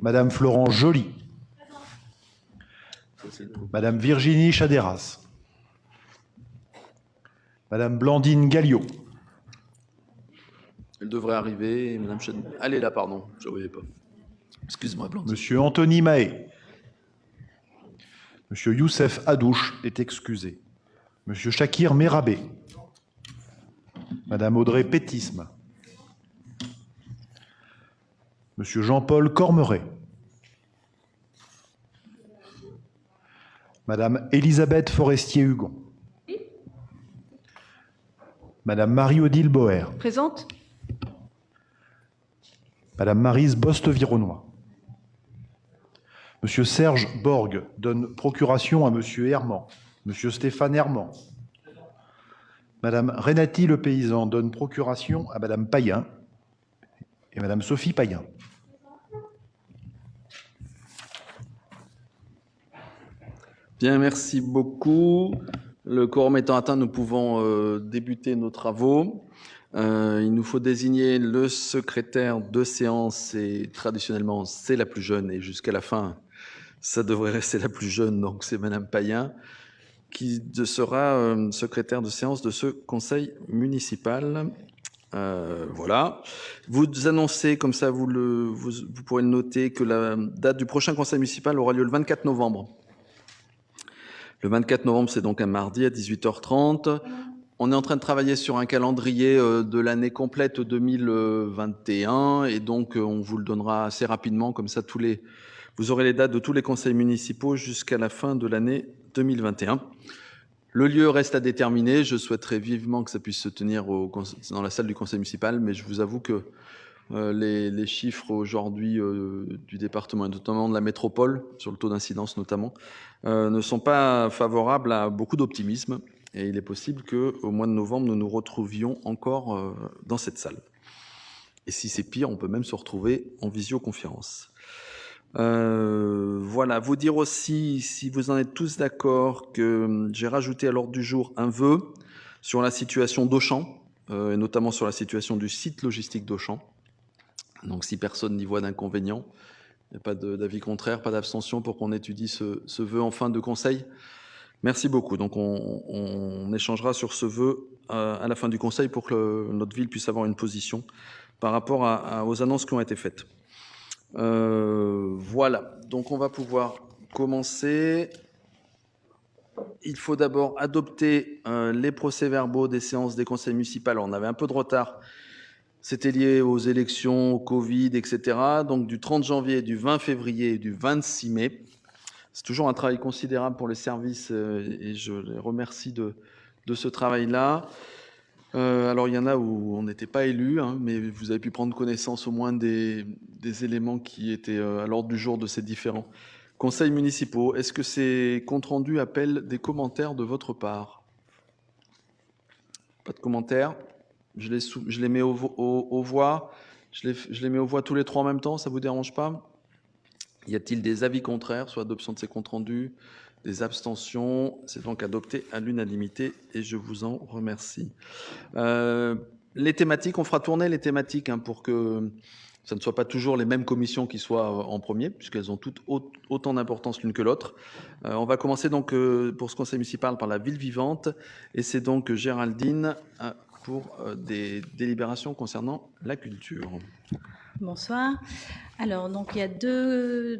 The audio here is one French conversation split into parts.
Madame Florence Joly. Madame Virginie Chaderas. Madame Blandine Galliot. Elle devrait arriver. Madame Chad... Elle est là, pardon. Je ne voyais pas. Excuse-moi, Blandine. Monsieur Anthony Mahé. Monsieur Youssef Hadouche est excusé. Monsieur Shakir Merabé. Madame Audrey Pétisme. Monsieur Jean-Paul Cormeret. Madame Elisabeth Forestier-Hugon. Madame Marie-Odile Boer. Présente. Madame Maryse Boste-Vironnois. Monsieur Serge Borg donne procuration à Monsieur Herman. Monsieur Stéphane Herman. Madame Renati Le Paysan donne procuration à Madame Payen et Madame Sophie Payen. Bien, merci beaucoup. Le quorum étant atteint, nous pouvons débuter nos travaux. Il nous faut désigner le secrétaire de séance et traditionnellement, c'est la plus jeune et jusqu'à la fin, ça devrait rester la plus jeune, donc c'est Madame Payen qui sera secrétaire de séance de ce conseil municipal. Voilà. Vous annoncez, comme ça vous pourrez le noter, que la date du prochain conseil municipal aura lieu le 24 novembre. Le 24 novembre, c'est donc un mardi à 18h30. On est en train de travailler sur un calendrier de l'année complète 2021 et donc on vous le donnera assez rapidement, comme ça vous aurez les dates de tous les conseils municipaux jusqu'à la fin de l'année 2021. Le lieu reste à déterminer. Je souhaiterais vivement que ça puisse se tenir dans la salle du conseil municipal, mais je vous avoue que les chiffres aujourd'hui du département et notamment de la métropole, sur le taux d'incidence notamment, ne sont pas favorables à beaucoup d'optimisme. Et il est possible qu'au mois de novembre, nous nous retrouvions encore dans cette salle. Et si c'est pire, on peut même se retrouver en visioconférence. Voilà, vous dire aussi, si vous en êtes tous d'accord, que j'ai rajouté à l'ordre du jour un vœu sur la situation d'Auchan, et notamment sur la situation du site logistique d'Auchan. Donc si personne n'y voit d'inconvénient, il n'y a pas d'avis contraire, pas d'abstention pour qu'on étudie ce vœu en fin de conseil. Merci beaucoup. Donc on échangera sur ce vœu à la fin du conseil pour que notre ville puisse avoir une position par rapport aux annonces qui ont été faites. Voilà, donc on va pouvoir commencer. Il faut d'abord adopter les procès-verbaux des séances des conseils municipaux. Alors, on avait un peu de retard, c'était lié aux élections, au Covid, etc. Donc du 30 janvier, du 20 février et du 26 mai. C'est toujours un travail considérable pour les services et je les remercie de ce travail-là. Alors, il y en a où on n'était pas élu, hein, mais vous avez pu prendre connaissance au moins des éléments qui étaient à l'ordre du jour de ces différents conseils municipaux. Est-ce que ces comptes rendus appellent des commentaires de votre part? Pas de commentaires. Je les mets aux voix. Je les mets aux voix tous les trois en même temps, ça ne vous dérange pas? Y a-t-il des avis contraires sur l'adoption de ces comptes rendus? Des abstentions? C'est donc adopté à l'unanimité et je vous en remercie. Les thématiques, on fera tourner les thématiques pour que ça ne soit pas toujours les mêmes commissions qui soient en premier, puisqu'elles ont toutes autant d'importance l'une que l'autre. On va commencer donc pour ce conseil municipal par la ville vivante et c'est donc Géraldine pour des délibérations concernant la culture. Bonsoir. Alors, donc, il y a deux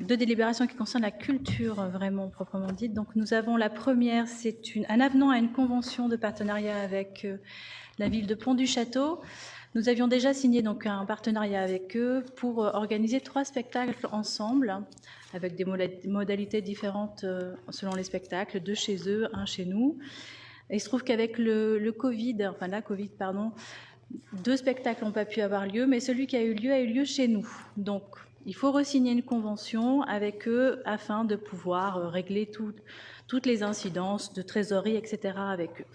délibérations qui concernent la culture vraiment proprement dite. Donc, nous avons la première, c'est un avenant à une convention de partenariat avec la ville de Pont-du-Château. Nous avions déjà signé donc un partenariat avec eux pour organiser 3 spectacles ensemble, avec des modalités différentes selon les spectacles, 2 chez eux, 1 chez nous. Et il se trouve qu'avec la Covid, 2 spectacles n'ont pas pu avoir lieu, mais celui qui a eu lieu chez nous. Donc, il faut re-signer une convention avec eux afin de pouvoir régler toutes les incidences de trésorerie, etc. avec eux.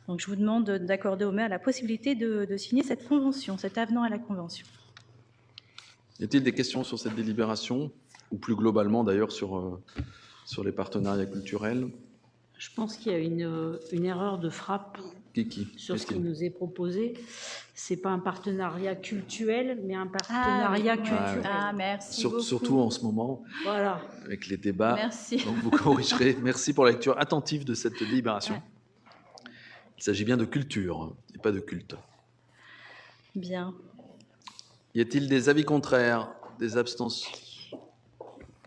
Donc, je vous demande d'accorder au maire la possibilité de signer cette convention, cet avenant à la convention. Y a-t-il des questions sur cette délibération, ou plus globalement d'ailleurs sur les partenariats culturels? Je pense qu'il y a une erreur de frappe Kiki, sur ce qui Christine. nous est proposé. C'est pas un partenariat cultuel, mais un partenariat culturel. Ah, merci beaucoup. Surtout en ce moment, Voilà. avec les débats. Merci. Donc vous corrigerez. Merci pour la lecture attentive de cette délibération. Ouais. Il s'agit bien de culture et pas de culte. Bien. Y a-t-il des avis contraires, des abstentions?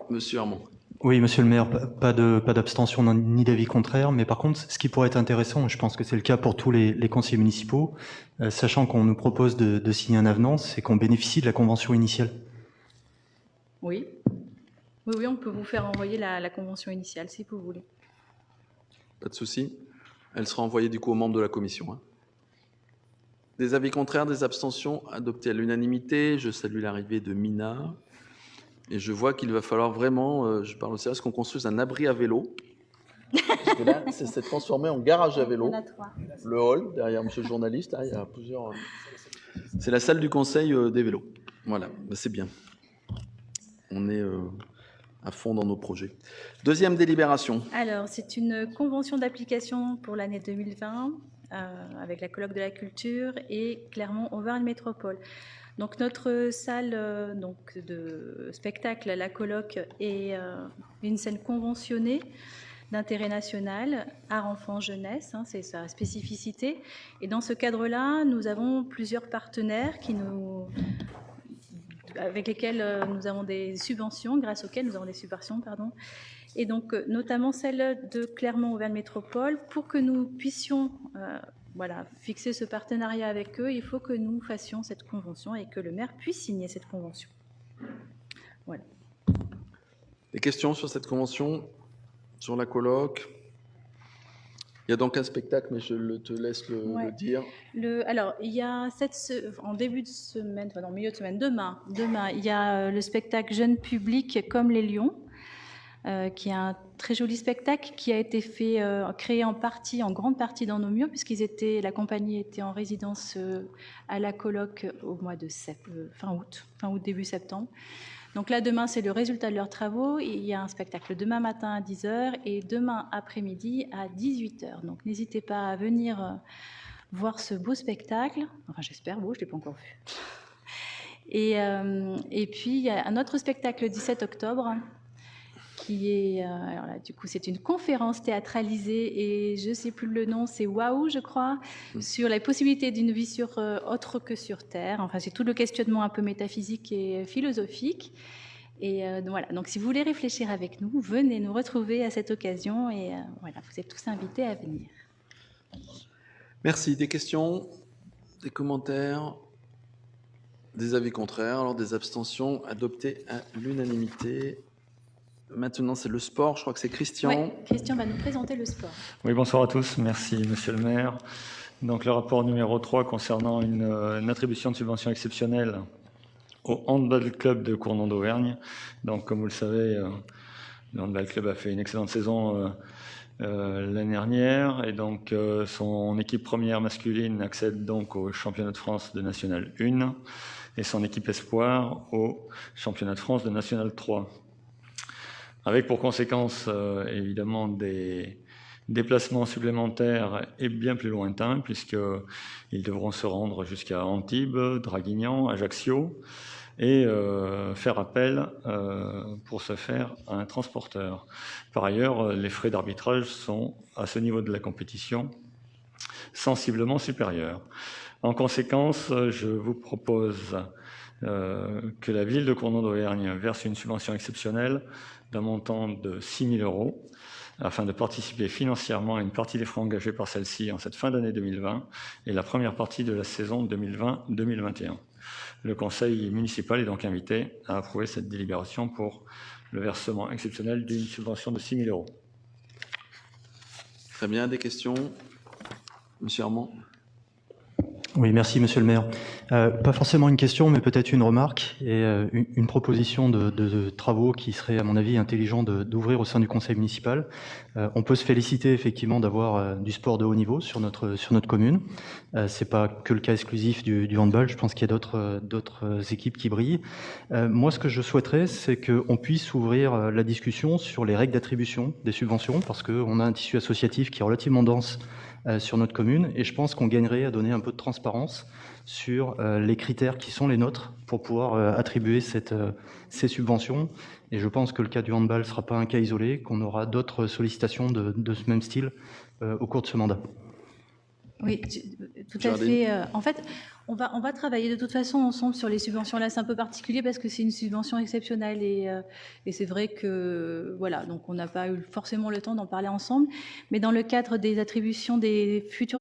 Monsieur Armand. Oui, monsieur le maire, pas d'abstention ni d'avis contraire, mais par contre, ce qui pourrait être intéressant, je pense que c'est le cas pour tous les conseillers municipaux, sachant qu'on nous propose de signer un avenant, c'est qu'on bénéficie de la convention initiale. Oui. Oui, on peut vous faire envoyer la convention initiale si vous voulez. Pas de souci. Elle sera envoyée du coup aux membres de la commission. Hein. Des avis contraires, des abstentions adoptés à l'unanimité. Je salue l'arrivée de Mina. Et je vois qu'il va falloir vraiment, je parle au sérieux, qu'on construise un abri à vélo. Parce que là, c'est transformé en garage à vélo. On a 3. Le hall, derrière monsieur le journaliste, là, il y a plusieurs. C'est la salle du conseil des vélos. Voilà, ben, c'est bien. On est à fond dans nos projets. Deuxième délibération. Alors, c'est une convention d'application pour l'année 2020 avec la colloque de la culture et Clermont-Auvergne Métropole. Donc, notre salle de spectacle, la colloque, est une scène conventionnée d'intérêt national, art, enfant, jeunesse, hein, c'est sa spécificité. Et dans ce cadre-là, nous avons plusieurs partenaires avec lesquels nous avons des subventions, grâce auxquelles nous avons des subventions, pardon. Et donc, notamment celle de Clermont-Auvergne Métropole. Pour que nous puissions fixer ce partenariat avec eux, il faut que nous fassions cette convention et que le maire puisse signer cette convention. Voilà. Des questions sur cette convention, sur la colloque? Il y a donc un spectacle, mais je te laisse le dire. Alors, il y a en début de semaine, en milieu de semaine, demain, il y a le spectacle Jeune public comme les lions, qui est un très joli spectacle qui a été créé en grande partie dans nos murs, la compagnie était en résidence à la colloque au mois de fin août, début septembre. Donc là, demain, c'est le résultat de leurs travaux. Il y a un spectacle demain matin à 10h et demain après-midi à 18h. Donc n'hésitez pas à venir voir ce beau spectacle. Enfin, j'espère beau, je ne l'ai pas encore vu. Et puis, il y a un autre spectacle le 17 octobre qui est... alors là, du coup, c'est une conférence théâtralisée et je ne sais plus le nom, c'est Waouh, je crois, sur la possibilité d'une vie autre que sur Terre. Enfin, c'est tout le questionnement un peu métaphysique et philosophique. Et voilà, donc si vous voulez réfléchir avec nous, venez nous retrouver à cette occasion et voilà, vous êtes tous invités à venir. Merci. Des questions, des commentaires, des avis contraires, alors des abstentions adoptées à l'unanimité. Maintenant, c'est le sport. Je crois que c'est Christian. Oui, Christian va nous présenter le sport. Oui, bonsoir à tous. Merci, monsieur le maire. Donc, le rapport numéro 3 concernant une attribution de subvention exceptionnelle au Handball Club de Cournon d'Auvergne. Donc, comme vous le savez, le Handball Club a fait une excellente saison l'année dernière. Et donc, son équipe première masculine accède donc au championnat de France de National 1 et son équipe espoir au championnat de France de National 3. Avec pour conséquence, évidemment, des déplacements supplémentaires et bien plus lointains, puisqu'ils devront se rendre jusqu'à Antibes, Draguignan, Ajaccio, et faire appel pour se faire à un transporteur. Par ailleurs, les frais d'arbitrage sont, à ce niveau de la compétition, sensiblement supérieurs. En conséquence, je vous propose que la ville de Cournon d'Auvergne verse une subvention exceptionnelle d'un montant de 6 000 € afin de participer financièrement à une partie des frais engagés par celle-ci en cette fin d'année 2020 et la première partie de la saison 2020-2021. Le conseil municipal est donc invité à approuver cette délibération pour le versement exceptionnel d'une subvention de 6 000 €. Très bien. Des questions? Monsieur Armand. Oui, merci monsieur le maire. Pas forcément une question, mais peut-être une remarque et une proposition de travaux qui serait, à mon avis, intelligent d'ouvrir au sein du conseil municipal. On peut se féliciter effectivement d'avoir du sport de haut niveau sur notre commune. C'est pas que le cas exclusif du handball. Je pense qu'il y a d'autres équipes qui brillent. Moi, ce que je souhaiterais, c'est qu'on puisse ouvrir la discussion sur les règles d'attribution des subventions, parce qu'on a un tissu associatif qui est relativement dense sur notre commune. Et je pense qu'on gagnerait à donner un peu de transparence sur les critères qui sont les nôtres pour pouvoir attribuer ces subventions. Et je pense que le cas du handball ne sera pas un cas isolé, qu'on aura d'autres sollicitations de ce même style au cours de ce mandat. Oui, tout à fait. En fait, on va travailler de toute façon ensemble sur les subventions. Là, c'est un peu particulier parce que c'est une subvention exceptionnelle et c'est vrai que, voilà, donc on n'a pas eu forcément le temps d'en parler ensemble. Mais dans le cadre des attributions des futures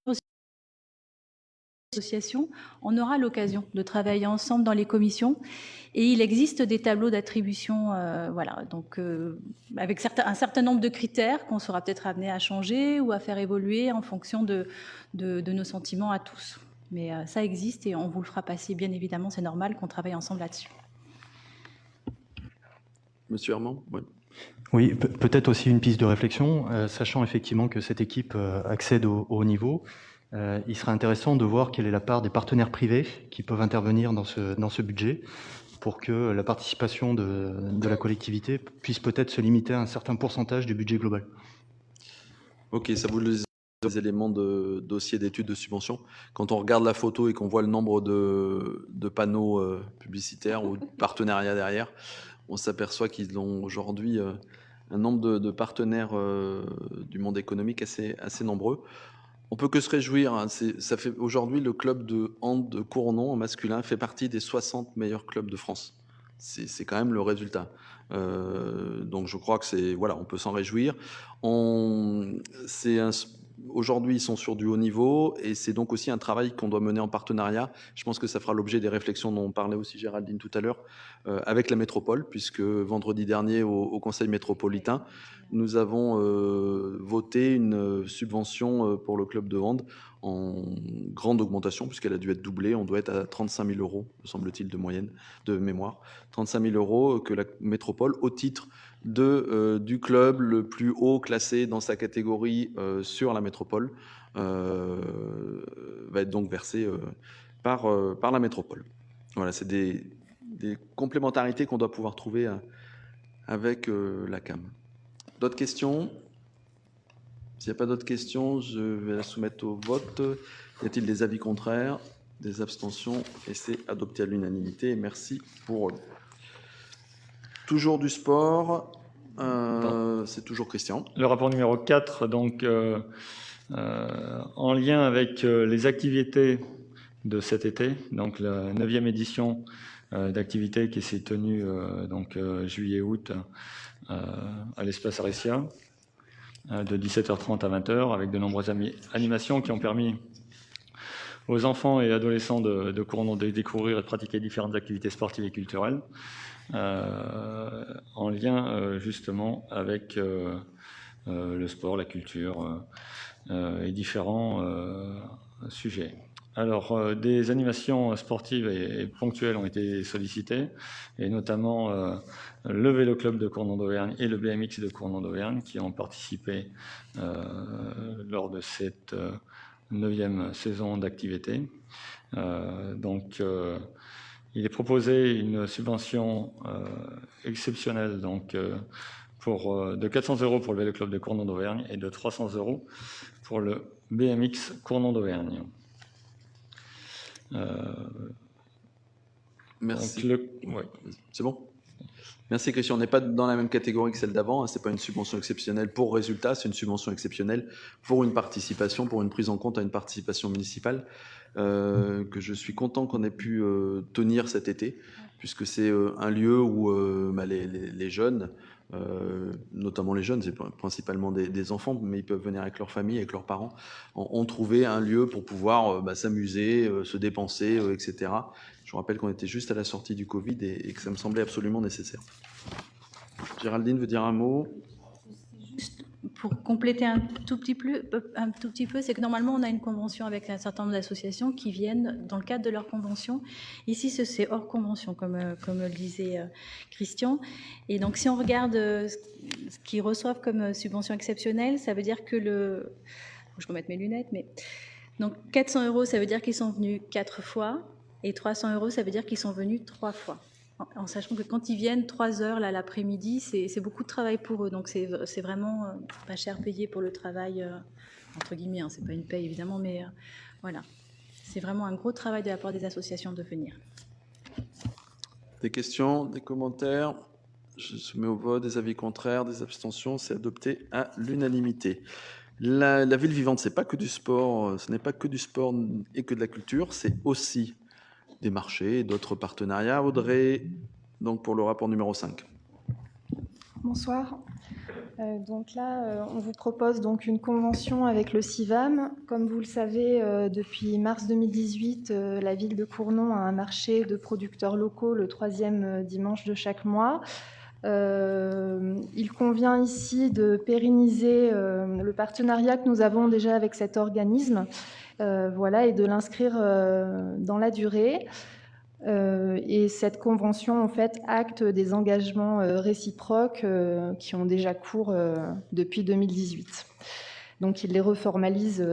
associations, on aura l'occasion de travailler ensemble dans les commissions. Et il existe des tableaux d'attribution, voilà, donc avec un certain nombre de critères qu'on sera peut-être amené à changer ou à faire évoluer en fonction de nos sentiments à tous. Mais ça existe et on vous le fera passer, bien évidemment, c'est normal qu'on travaille ensemble là-dessus. Monsieur Herman, oui. Oui, peut-être aussi une piste de réflexion, sachant effectivement que cette équipe accède au haut niveau. Il serait intéressant de voir quelle est la part des partenaires privés qui peuvent intervenir dans ce budget pour que la participation de la collectivité puisse peut-être se limiter à un certain pourcentage du budget global. Ok, ça vous les éléments de dossier d'études de subvention. Quand on regarde la photo et qu'on voit le nombre de panneaux publicitaires ou de partenariats derrière, on s'aperçoit qu'ils ont aujourd'hui un nombre de partenaires du monde économique assez nombreux. On peut que se réjouir. Hein. Ça fait aujourd'hui le club de hand de Cournon en masculin fait partie des 60 meilleurs clubs de France. C'est quand même le résultat. Donc je crois que voilà, on peut s'en réjouir. Aujourd'hui, ils sont sur du haut niveau et c'est donc aussi un travail qu'on doit mener en partenariat. Je pense que ça fera l'objet des réflexions dont parlait aussi Géraldine tout à l'heure avec la métropole, puisque vendredi dernier au Conseil métropolitain, nous avons voté une subvention pour le club de hand en grande augmentation, puisqu'elle a dû être doublée. On doit être à 35 000 €, me semble-t-il, de moyenne, de mémoire. 35 000 € que la métropole, au titre du club le plus haut classé dans sa catégorie sur la métropole, va être donc versé par la métropole. Voilà, c'est des complémentarités qu'on doit pouvoir trouver avec la CAM. D'autres questions? S'il n'y a pas d'autres questions, je vais la soumettre au vote. Y a-t-il des avis contraires, des abstentions? Et c'est adopté à l'unanimité. Merci pour eux. Toujours du sport, c'est toujours Christian. Le rapport numéro 4, donc en lien avec les activités de cet été, donc la 9e édition d'activités qui s'est tenue donc juillet-août à l'espace Arecia, de 17h30 à 20h, avec de nombreuses animations qui ont permis aux enfants et adolescents de Cournon de découvrir et de pratiquer différentes activités sportives et culturelles, en lien justement avec le sport, la culture et différents sujets. Alors, des animations sportives et ponctuelles ont été sollicitées, et notamment le Vélo Club de Cournon d'Auvergne et le BMX de Cournon d'Auvergne qui ont participé lors de cette 9e saison d'activité. Donc, il est proposé une subvention exceptionnelle donc, de 400 € pour le Vélo Club de Cournon d'Auvergne et de 300 € pour le BMX Cournon d'Auvergne. Merci. Ouais. C'est bon? Merci Christian. On n'est pas dans la même catégorie que celle d'avant. Ce n'est pas une subvention exceptionnelle pour résultat, c'est une subvention exceptionnelle pour une participation, pour une prise en compte à une participation municipale que je suis content qu'on ait pu tenir cet été, puisque c'est un lieu où les jeunes, notamment les jeunes, c'est principalement des enfants, mais ils peuvent venir avec leur famille, avec leurs parents, ont trouvé un lieu pour pouvoir s'amuser, se dépenser, etc. Je vous rappelle qu'on était juste à la sortie du Covid et que ça me semblait absolument nécessaire. Géraldine veut dire un mot? Juste pour compléter un tout petit peu, c'est que normalement, on a une convention avec un certain nombre d'associations qui viennent dans le cadre de leur convention. Ici, c'est hors convention, comme le disait Christian. Et donc, si on regarde ce qu'ils reçoivent comme subvention exceptionnelle, ça veut dire que faut que je remette mes lunettes, mais... Donc, 400 €, ça veut dire qu'ils sont venus 4 fois. Et 300 €, ça veut dire qu'ils sont venus 3 fois. En sachant que quand ils viennent 3 heures l'après-midi, c'est beaucoup de travail pour eux. Donc c'est vraiment pas cher payé pour le travail entre guillemets, hein, c'est pas une paye évidemment, mais voilà. C'est vraiment un gros travail de la part des associations de venir. Des questions, des commentaires? Je soumets au vote. Des avis contraires, des abstentions. C'est adopté à l'unanimité. La ville vivante, c'est pas que du sport, ce n'est pas que du sport et que de la culture, c'est aussi des marchés et d'autres partenariats. Audrey, donc pour le rapport numéro 5. Bonsoir. Donc là, on vous propose donc une convention avec le CIVAM. Comme vous le savez, depuis mars 2018, la ville de Cournon a un marché de producteurs locaux le 3e dimanche de chaque mois. Il convient ici de pérenniser le partenariat que nous avons déjà avec cet organisme, voilà, et de l'inscrire dans la durée. Et cette convention, en fait, acte des engagements réciproques qui ont déjà cours depuis 2018. Donc, il les reformalise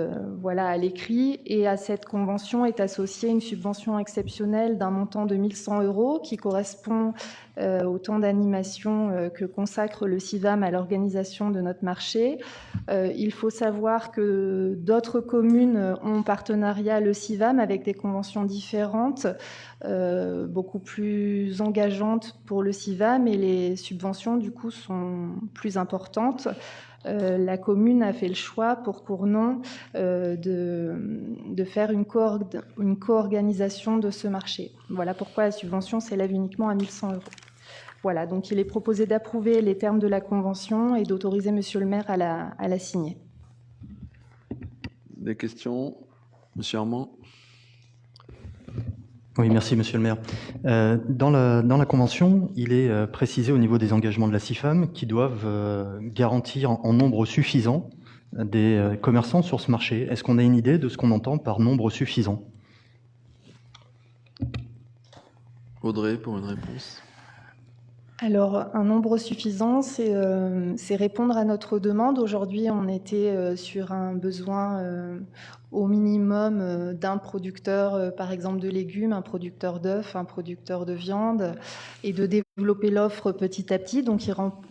voilà, à l'écrit. Et à cette convention est associée une subvention exceptionnelle d'un montant de 1 100 € qui correspond au temps d'animation que consacre le CIVAM à l'organisation de notre marché. Il faut savoir que d'autres communes ont partenariat le CIVAM avec des conventions différentes, beaucoup plus engageantes pour le CIVAM, et les subventions, du coup, sont plus importantes. La commune a fait le choix pour Cournon de faire une co-organisation de ce marché. Voilà pourquoi la subvention s'élève uniquement à 1 100 €. Voilà, donc il est proposé d'approuver les termes de la convention et d'autoriser Monsieur le maire à la signer. Des questions? Monsieur Armand? Oui, merci Monsieur le maire. Dans la convention, il est précisé au niveau des engagements de la CIFAM qui doivent garantir en nombre suffisant des commerçants sur ce marché. Est-ce qu'on a une idée de ce qu'on entend par nombre suffisant? Audrey, pour une réponse. Alors, un nombre suffisant, c'est répondre à notre demande. Aujourd'hui, on était sur un besoin au minimum d'un producteur, par exemple de légumes, un producteur d'œufs, un producteur de viande, et de développer l'offre petit à petit. Donc,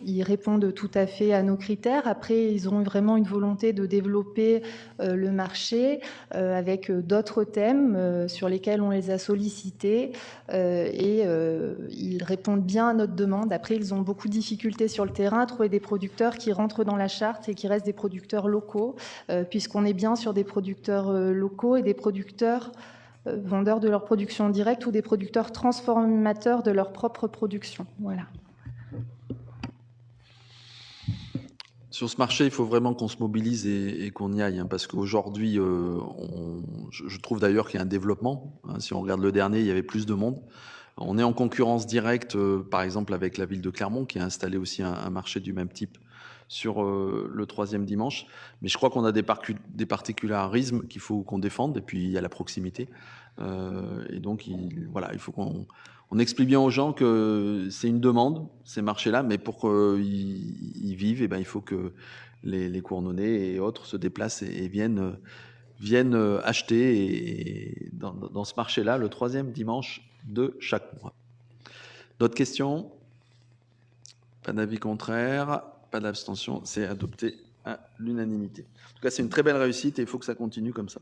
ils répondent tout à fait à nos critères. Après, ils ont vraiment une volonté de développer le marché avec d'autres thèmes sur lesquels on les a sollicités, et ils répondent bien à notre demande. Après, ils ont beaucoup de difficultés sur le terrain à trouver des producteurs qui rentrent dans la charte et qui restent des producteurs locaux, puisqu'on est bien sur des producteurs locaux et des producteurs vendeurs de leur production directe ou des producteurs transformateurs de leur propre production. Voilà. Sur ce marché, il faut vraiment qu'on se mobilise et qu'on y aille, hein, parce qu'aujourd'hui, je trouve d'ailleurs qu'il y a un développement. Hein, si on regarde le dernier, il y avait plus de monde. On est en concurrence directe, par exemple, avec la ville de Clermont, qui a installé aussi un marché du même type sur le 3e dimanche. Mais je crois qu'on a des particularismes qu'il faut qu'on défende, et puis il y a la proximité. Et donc, voilà, il faut qu'on explique bien aux gens que c'est une demande, ces marchés-là, mais pour qu'ils vivent, eh ben, il faut que les Cournonnais et autres se déplacent et viennent acheter dans ce marché-là le 3e dimanche de chaque mois. D'autres questions? Pas d'avis contraire, pas d'abstention, c'est adopté à l'unanimité. En tout cas, c'est une très belle réussite et il faut que ça continue comme ça.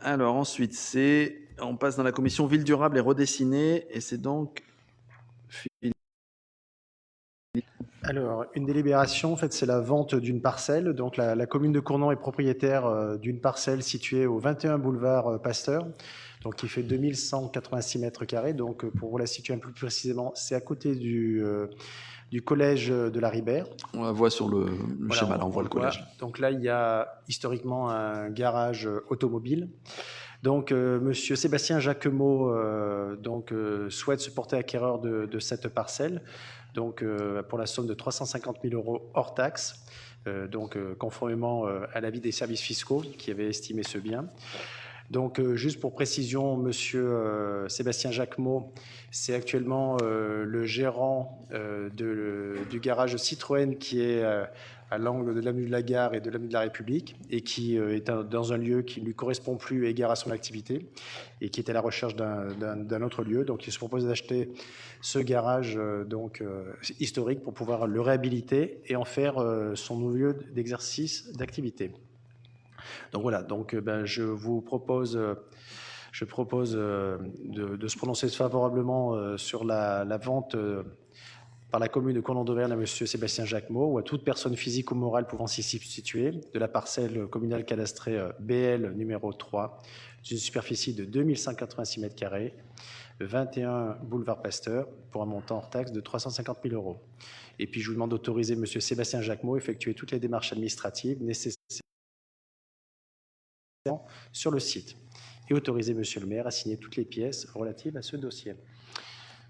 Alors ensuite, on passe dans la commission Ville durable et redessinée, et c'est donc Philippe. Alors, une délibération, en fait, c'est la vente d'une parcelle. Donc, la commune de Cournon est propriétaire d'une parcelle située au 21 boulevard Pasteur, donc qui fait 2186 mètres carrés. Donc, pour vous la situer un peu plus précisément, c'est à côté du collège de la Ribère. On la voit sur le Voilà, schéma, là, on voit le collège. Donc là, il y a historiquement un garage automobile. Donc, Monsieur Sébastien Jacquemot souhaite se porter acquéreur de cette parcelle, donc pour la somme de 350 000 € hors taxe, conformément à l'avis des services fiscaux qui avaient estimé ce bien. Donc, juste pour précision, Monsieur Sébastien Jacquemot, c'est actuellement le gérant du garage Citroën qui est à l'angle de l'avenue de la Gare et de l'avenue de la République, et qui est dans un lieu qui ne lui correspond plus égard à son activité, et qui est à la recherche d'un autre lieu. Donc, il se propose d'acheter ce garage historique pour pouvoir le réhabiliter et en faire son nouveau lieu d'exercice d'activité. Donc voilà, donc, je vous propose, de se prononcer favorablement sur la vente par la commune de Cournon-d'Auvergne à M. Sébastien Jacquemot ou à toute personne physique ou morale pouvant s'y substituer de la parcelle communale cadastrée BL numéro 3 d'une superficie de 2186 m², 21 boulevard Pasteur, pour un montant hors taxe de 350 000 €. Et puis je vous demande d'autoriser M. Sébastien Jacquemot à effectuer toutes les démarches administratives nécessaires sur le site et autoriser M. le maire à signer toutes les pièces relatives à ce dossier.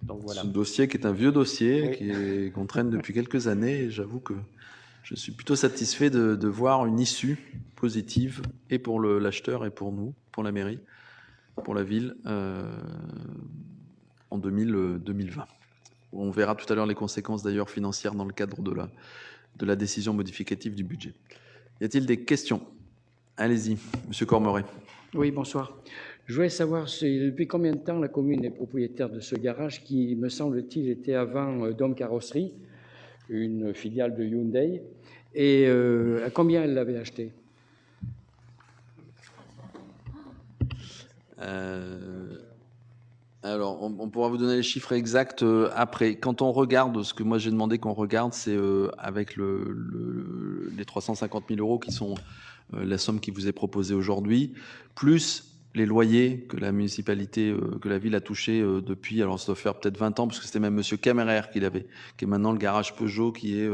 Donc voilà. Ce dossier qui est un vieux dossier, Oui. qu'on traîne depuis quelques années, et j'avoue que je suis plutôt satisfait de voir une issue positive, et pour l'acheteur, et pour nous, pour la mairie, pour la ville, en 2020. On verra tout à l'heure les conséquences d'ailleurs financières dans le cadre de la décision modificative du budget. Y a-t-il des questions? Allez-y, Monsieur Cormeret. Oui, bonsoir. Je voulais savoir depuis combien de temps la commune est propriétaire de ce garage qui, me semble-t-il, était avant Dom Carrosserie, une filiale de Hyundai, et à combien elle l'avait acheté? Alors, on pourra vous donner les chiffres exacts après. Quand on regarde, ce que moi j'ai demandé qu'on regarde, c'est avec les 350 000 € qui sont la somme qui vous est proposée aujourd'hui, plus les loyers que la municipalité, que la ville a touchés depuis, alors ça doit faire peut-être 20 ans, parce que c'était même Monsieur Camerer qui l'avait, qui est maintenant le garage Peugeot qui est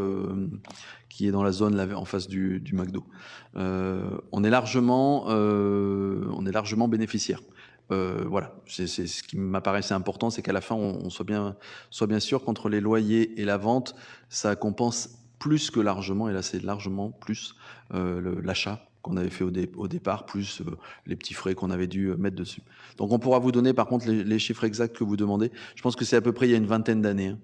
dans la zone là, en face du McDo. On est largement bénéficiaire. Voilà, c'est ce qui m'apparaissait important, c'est qu'à la fin, on soit bien sûr qu'entre les loyers et la vente, ça compense plus que largement, et là c'est largement plus l'achat qu'on avait fait au départ, plus les petits frais qu'on avait dû mettre dessus. Donc on pourra vous donner par contre les chiffres exacts que vous demandez. Je pense que c'est à peu près il y a une vingtaine d'années.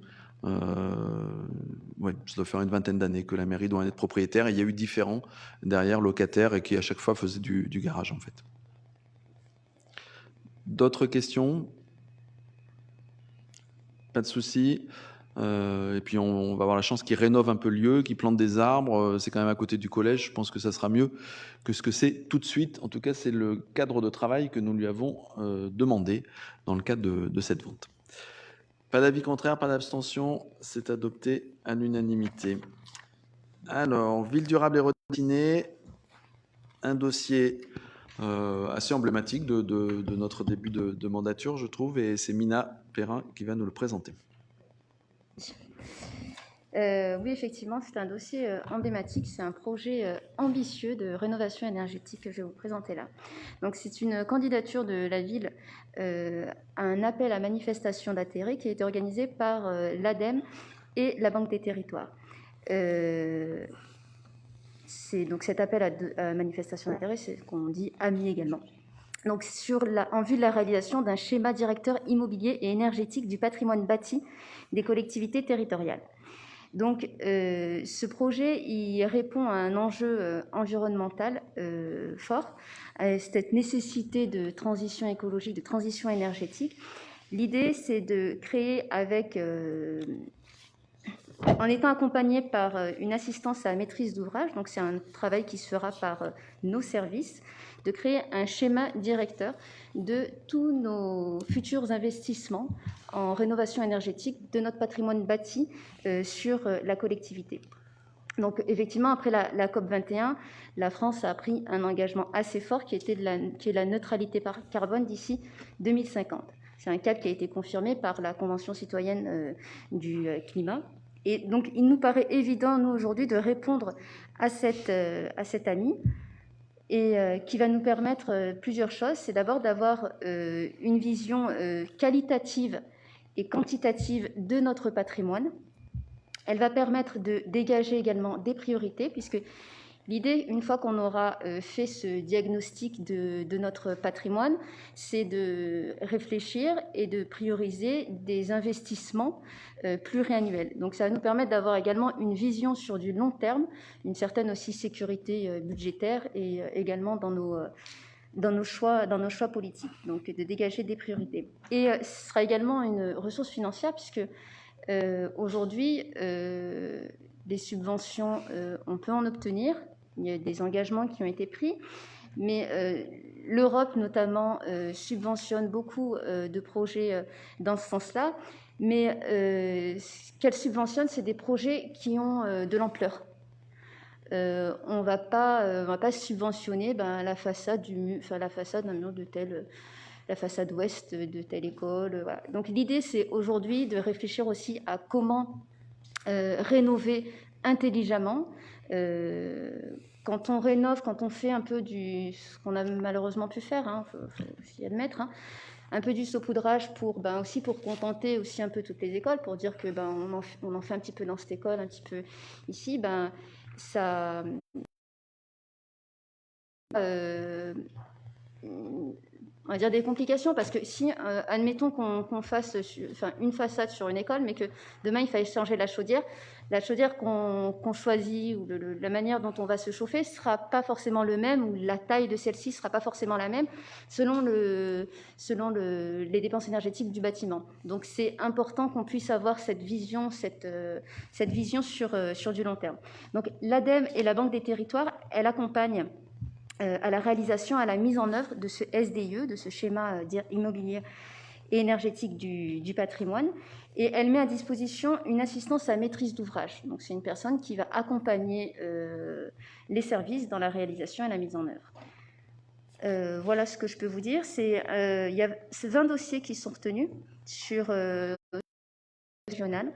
Oui, ça doit faire une vingtaine d'années que la mairie doit en être propriétaire, et il y a eu différents derrière locataires et qui à chaque fois faisaient du garage en fait. D'autres questions? Pas de souci. Et puis on va avoir la chance qu'ils rénovent un peu le lieu, qu'ils plantent des arbres. C'est quand même à côté du collège. Je pense que ça sera mieux que ce que c'est tout de suite. En tout cas, c'est le cadre de travail que nous lui avons demandé dans le cadre de cette vente. Pas d'avis contraire, pas d'abstention. C'est adopté à l'unanimité. Alors, ville durable et redessinée, un dossier assez emblématique de notre début de mandature, je trouve, et c'est Mina Perrin qui va nous le présenter. Oui, effectivement, c'est un dossier emblématique, c'est un projet ambitieux de rénovation énergétique que je vais vous présenter là. Donc, c'est une candidature de la ville à un appel à manifestation d'intérêt qui a été organisé par l'ADEME et la Banque des Territoires. C'est donc cet appel à manifestation d'intérêt, c'est ce qu'on dit AMI également. Donc, en vue de la réalisation d'un schéma directeur immobilier et énergétique du patrimoine bâti des collectivités territoriales. Donc, ce projet, il répond à un enjeu environnemental fort, à cette nécessité de transition écologique, de transition énergétique. L'idée, c'est de créer en étant accompagné par une assistance à la maîtrise d'ouvrage, donc c'est un travail qui se fera par nos services, de créer un schéma directeur de tous nos futurs investissements en rénovation énergétique de notre patrimoine bâti sur la collectivité. Donc effectivement, après la COP21, la France a pris un engagement assez fort qui est la neutralité carbone d'ici 2050. C'est un cap qui a été confirmé par la Convention citoyenne du climat. Et donc, il nous paraît évident, nous, aujourd'hui, de répondre à cet AMI, et qui va nous permettre plusieurs choses. C'est d'abord d'avoir une vision qualitative et quantitative de notre patrimoine. Elle va permettre de dégager également des priorités, puisque l'idée, une fois qu'on aura fait ce diagnostic de notre patrimoine, c'est de réfléchir et de prioriser des investissements pluriannuels. Donc ça va nous permettre d'avoir également une vision sur du long terme, une certaine aussi sécurité budgétaire, et également dans nos choix politiques, donc de dégager des priorités. Et ce sera également une ressource financière, puisque aujourd'hui, les subventions, on peut en obtenir, il y a des engagements qui ont été pris, mais l'Europe notamment subventionne beaucoup de projets dans ce sens-là, mais ce qu'elle subventionne, c'est des projets qui ont de l'ampleur. On va pas subventionner la façade d'un mur de telle, la façade ouest de telle école. Voilà. Donc l'idée, c'est aujourd'hui de réfléchir aussi à comment rénover intelligemment. Quand on rénove, quand on fait un peu ce qu'on a malheureusement pu faire, faut aussi admettre, un peu du saupoudrage aussi pour contenter aussi un peu toutes les écoles, pour dire que on en fait un petit peu dans cette école, un petit peu ici, ça on va dire des complications, parce que si, admettons qu'on fasse une façade sur une école, mais que demain il faille changer la chaudière qu'on choisit, ou la manière dont on va se chauffer ne sera pas forcément le même, ou la taille de celle-ci ne sera pas forcément la même, selon les dépenses énergétiques du bâtiment. Donc c'est important qu'on puisse avoir cette vision sur du long terme. Donc l'ADEME et la Banque des Territoires, elles accompagnent à la réalisation, à la mise en œuvre de ce SDIE, de ce schéma immobilier et énergétique du patrimoine, et elle met à disposition une assistance à maîtrise d'ouvrage. Donc c'est une personne qui va accompagner les services dans la réalisation et la mise en œuvre. Voilà ce que je peux vous dire. Il y a 20 dossiers qui sont retenus sur régional.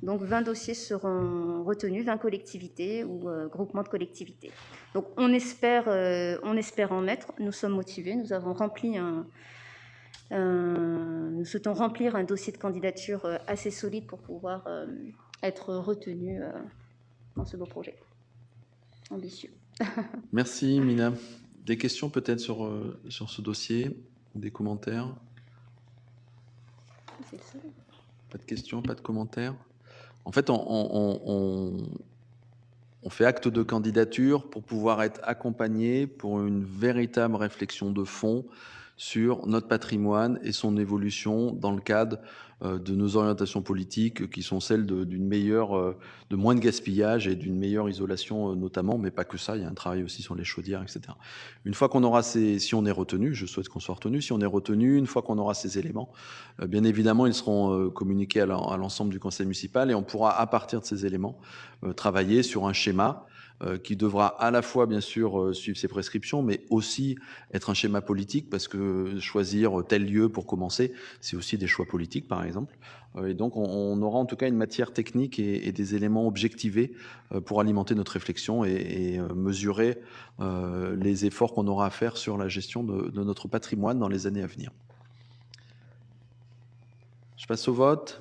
Donc 20 dossiers seront retenus, 20 collectivités ou groupements de collectivités. Donc on espère en mettre. Nous sommes motivés. Nous avons rempli nous souhaitons remplir un dossier de candidature assez solide pour pouvoir être retenus dans ce beau projet ambitieux. Merci Mina. Des questions peut-être sur ce dossier, des commentaires? C'est le seul. Pas de questions, pas de commentaires. En fait, on fait acte de candidature pour pouvoir être accompagné pour une véritable réflexion de fond sur notre patrimoine et son évolution dans le cadre de nos orientations politiques qui sont celles de moins de gaspillage et d'une meilleure isolation notamment, mais pas que ça, il y a un travail aussi sur les chaudières, etc. Une fois qu'on aura si on est retenu, je souhaite qu'on soit retenu, si on est retenu, une fois qu'on aura ces éléments, bien évidemment, ils seront communiqués à l'ensemble du conseil municipal et on pourra, à partir de ces éléments, travailler sur un schéma qui devra à la fois, bien sûr, suivre ses prescriptions, mais aussi être un schéma politique, parce que choisir tel lieu pour commencer, c'est aussi des choix politiques, par exemple. Et donc, on aura en tout cas une matière technique et des éléments objectivés pour alimenter notre réflexion et mesurer les efforts qu'on aura à faire sur la gestion de notre patrimoine dans les années à venir. Je passe au vote.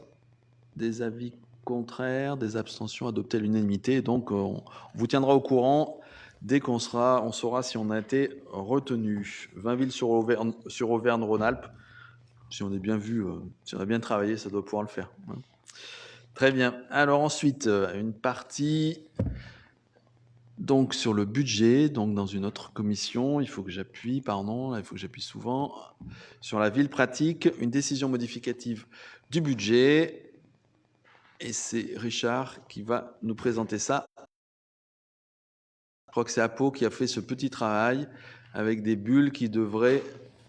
Des avis contraires, des abstentions, adoptées à l'unanimité. Donc, on vous tiendra au courant dès qu'on saura si on a été retenu. 20 villes sur Auvergne-Rhône-Alpes. Si on est bien vu, si on a bien travaillé, ça doit pouvoir le faire. Très bien. Alors ensuite, une partie donc sur le budget, donc dans une autre commission, il faut que j'appuie souvent, sur la ville pratique, une décision modificative du budget. Et c'est Richard qui va nous présenter ça. Je crois que c'est Apo qui a fait ce petit travail avec des bulles qui devraient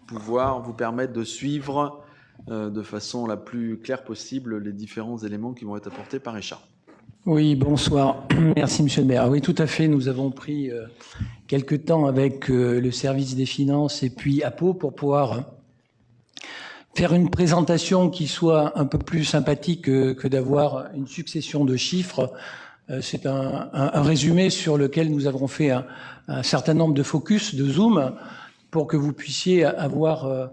pouvoir vous permettre de suivre de façon la plus claire possible les différents éléments qui vont être apportés par Richard. Oui, bonsoir. Merci, monsieur le maire. Oui, tout à fait. Nous avons pris quelques temps avec le service des finances et puis Apo pour pouvoir faire une présentation qui soit un peu plus sympathique que d'avoir une succession de chiffres. C'est un résumé sur lequel nous avons fait un certain nombre de focus, de zoom, pour que vous puissiez avoir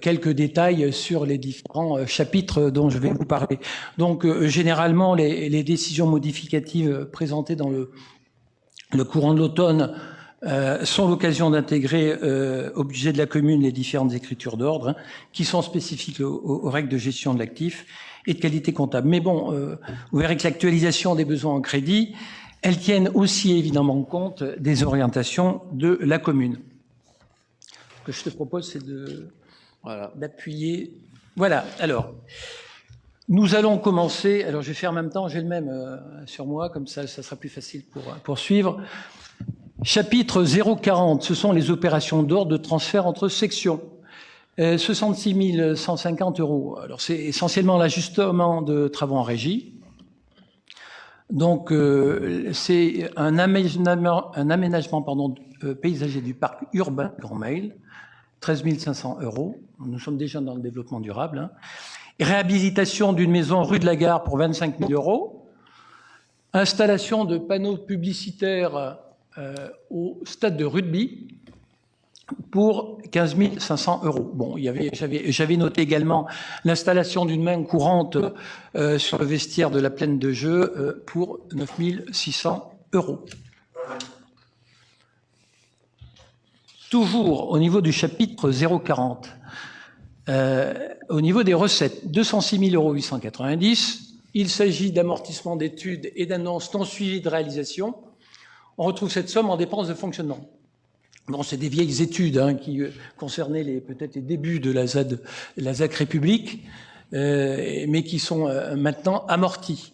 quelques détails sur les différents chapitres dont je vais vous parler. Donc, généralement, les décisions modificatives présentées dans le courant de l'automne sont l'occasion d'intégrer au budget de la commune les différentes écritures d'ordre qui sont spécifiques aux règles de gestion de l'actif et de qualité comptable. Mais bon, vous verrez que l'actualisation des besoins en crédit, elles tiennent aussi évidemment compte des orientations de la commune. Ce que je te propose, c'est d'appuyer. Voilà, alors, nous allons commencer. Alors, je vais faire en même temps, j'ai le même sur moi, comme ça sera plus facile pour suivre. Chapitre 040, ce sont les opérations d'ordre de transfert entre sections. 66 150 €. Alors, c'est essentiellement l'ajustement de travaux en régie. Donc, c'est un aménagement paysager du parc urbain Grand Mail, 13 500 €. Nous sommes déjà dans le développement durable. Hein. Réhabilitation d'une maison rue de la Gare pour 25 000 €. Installation de panneaux publicitaires au stade de rugby pour 15 500 €. Bon, j'avais noté également l'installation d'une main courante sur le vestiaire de la plaine de jeu pour 9 600 €. Toujours au niveau du chapitre 040, au niveau des recettes, 206 890 €. Il s'agit d'amortissement d'études et d'annonces non suivies de réalisation. On retrouve cette somme en dépenses de fonctionnement. Bon, c'est des vieilles études qui concernaient peut-être les débuts de la ZAC République, mais qui sont maintenant amorties.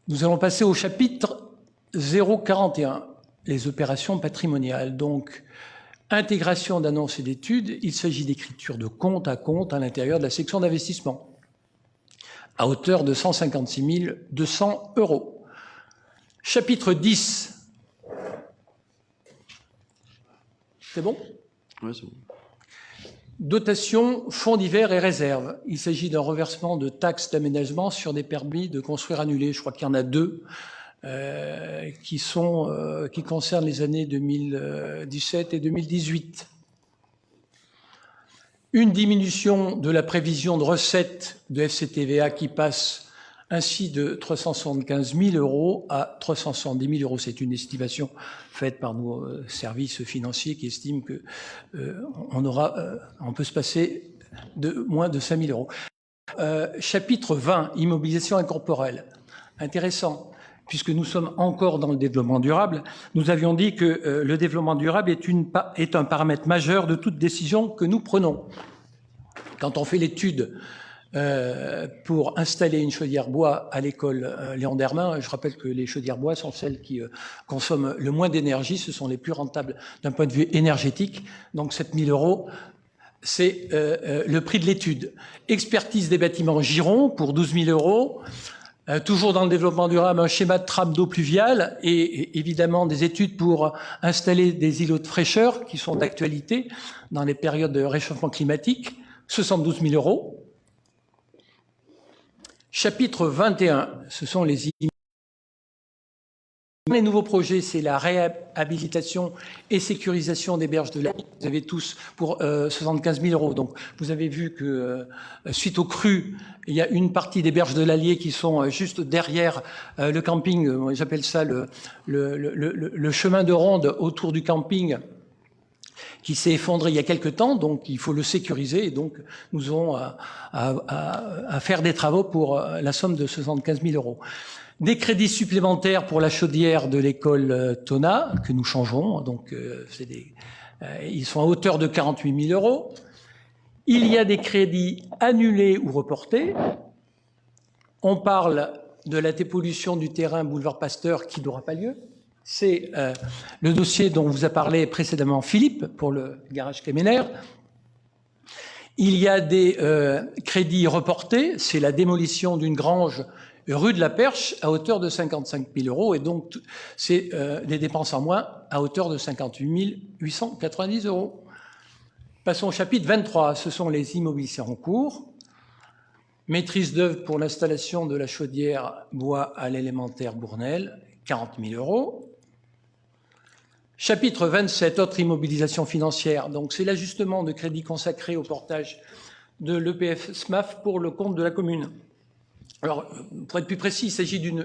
Nous allons passer au chapitre 041, les opérations patrimoniales. Donc, intégration d'annonces et d'études, il s'agit d'écriture de compte à compte à l'intérieur de la section d'investissement, à hauteur de 156 200 €. Chapitre 10. C'est bon ? Oui, c'est bon. Dotation, fonds divers et réserves. Il s'agit d'un reversement de taxes d'aménagement sur des permis de construire annulés. Je crois qu'il y en a 2 qui concernent les années 2017 et 2018. Une diminution de la prévision de recettes de FCTVA qui passe ainsi de 375 000 € à 370 000 €. C'est une estimation faite par nos services financiers qui estiment que on peut se passer de moins de 5 000 €. Chapitre 20, immobilisation incorporelle. Intéressant, puisque nous sommes encore dans le développement durable. Nous avions dit que le développement durable est un paramètre majeur de toute décision que nous prenons. Quand on fait l'étude pour installer une chaudière bois à l'école Léon Dermain, je rappelle que les chaudières bois sont celles qui consomment le moins d'énergie, ce sont les plus rentables d'un point de vue énergétique. Donc 7 000 €, c'est le prix de l'étude. Expertise des bâtiments Giron pour 12 000 €. Toujours dans le développement durable, un schéma de trame d'eau pluviale et évidemment des études pour installer des îlots de fraîcheur qui sont d'actualité dans les périodes de réchauffement climatique, 72 000 €. Chapitre 21, ce sont les nouveaux projets, c'est la réhabilitation et sécurisation des berges de l'Allier. Vous avez tous pour 75 000 €. Donc, vous avez vu que suite aux crues, il y a une partie des berges de l'Allier qui sont juste derrière le camping. J'appelle ça le chemin de ronde autour du camping, qui s'est effondré il y a quelque temps, donc il faut le sécuriser, et donc nous aurons à faire des travaux pour la somme de 75 000 €. Des crédits supplémentaires pour la chaudière de l'école Tona, que nous changeons, donc ils sont à hauteur de 48 000 €. Il y a des crédits annulés ou reportés. On parle de la dépollution du terrain boulevard Pasteur qui n'aura pas lieu. C'est le dossier dont vous a parlé précédemment Philippe pour le garage Kemener. Il y a des crédits reportés, c'est la démolition d'une grange rue de la Perche à hauteur de 55 000 €, et donc c'est des dépenses en moins à hauteur de 58 890 €. Passons au chapitre 23, ce sont les immobilisations en cours. Maîtrise d'œuvre pour l'installation de la chaudière bois à l'élémentaire Bournel, 40 000 €. Chapitre 27, autre immobilisation financière. Donc, c'est l'ajustement de crédits consacrés au portage de l'EPF SMAF pour le compte de la commune. Alors, pour être plus précis, il s'agit d'une,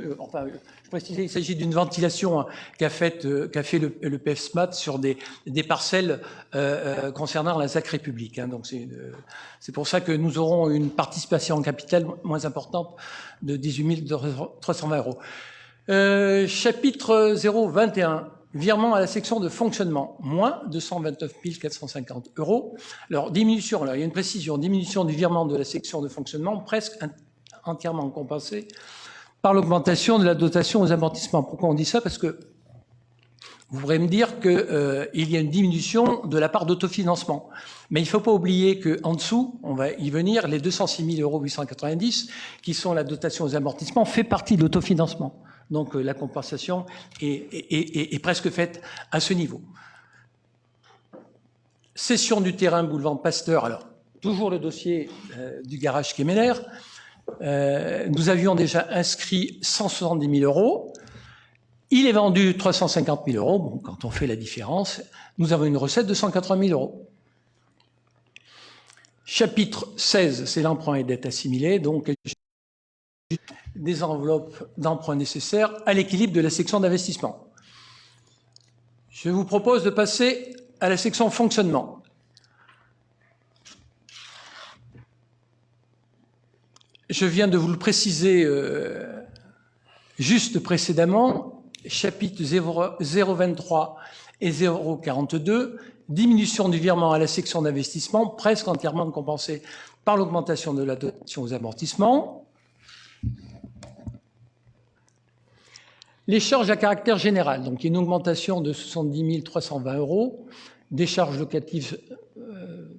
il s'agit d'une ventilation qu'a fait l'EPF SMAF sur des parcelles concernant la ZAC République. Donc, c'est pour ça que nous aurons une participation en capital moins importante de 18 320 €. Chapitre 021. Virement à la section de fonctionnement, moins 229 450 €. Alors, diminution, alors il y a une précision, diminution du virement de la section de fonctionnement presque entièrement compensée par l'augmentation de la dotation aux amortissements. Pourquoi on dit ça ? Parce que Vous pourrez me dire qu'il y a une diminution de la part d'autofinancement. Mais il ne faut pas oublier qu'en dessous, on va y venir, les 206 890 €, qui sont la dotation aux amortissements, fait partie de l'autofinancement. Donc la compensation est presque faite à ce niveau. Cession du terrain boulevard Pasteur. Alors, toujours le dossier du garage Kemener. Nous avions déjà inscrit 170 000 €. Il est vendu 350 000 €. Bon, quand on fait la différence, nous avons une recette de 180 000 €. Chapitre 16, c'est l'emprunt et dette assimilée, donc des enveloppes d'emprunt nécessaires à l'équilibre de la section d'investissement. Je vous propose de passer à la section fonctionnement. Je viens de vous le préciser juste précédemment, chapitres 023 et 042, diminution du virement à la section d'investissement, presque entièrement compensée par l'augmentation de la dotation aux amortissements. Les charges à caractère général, donc il y a une augmentation de 70 320 €, des charges locatives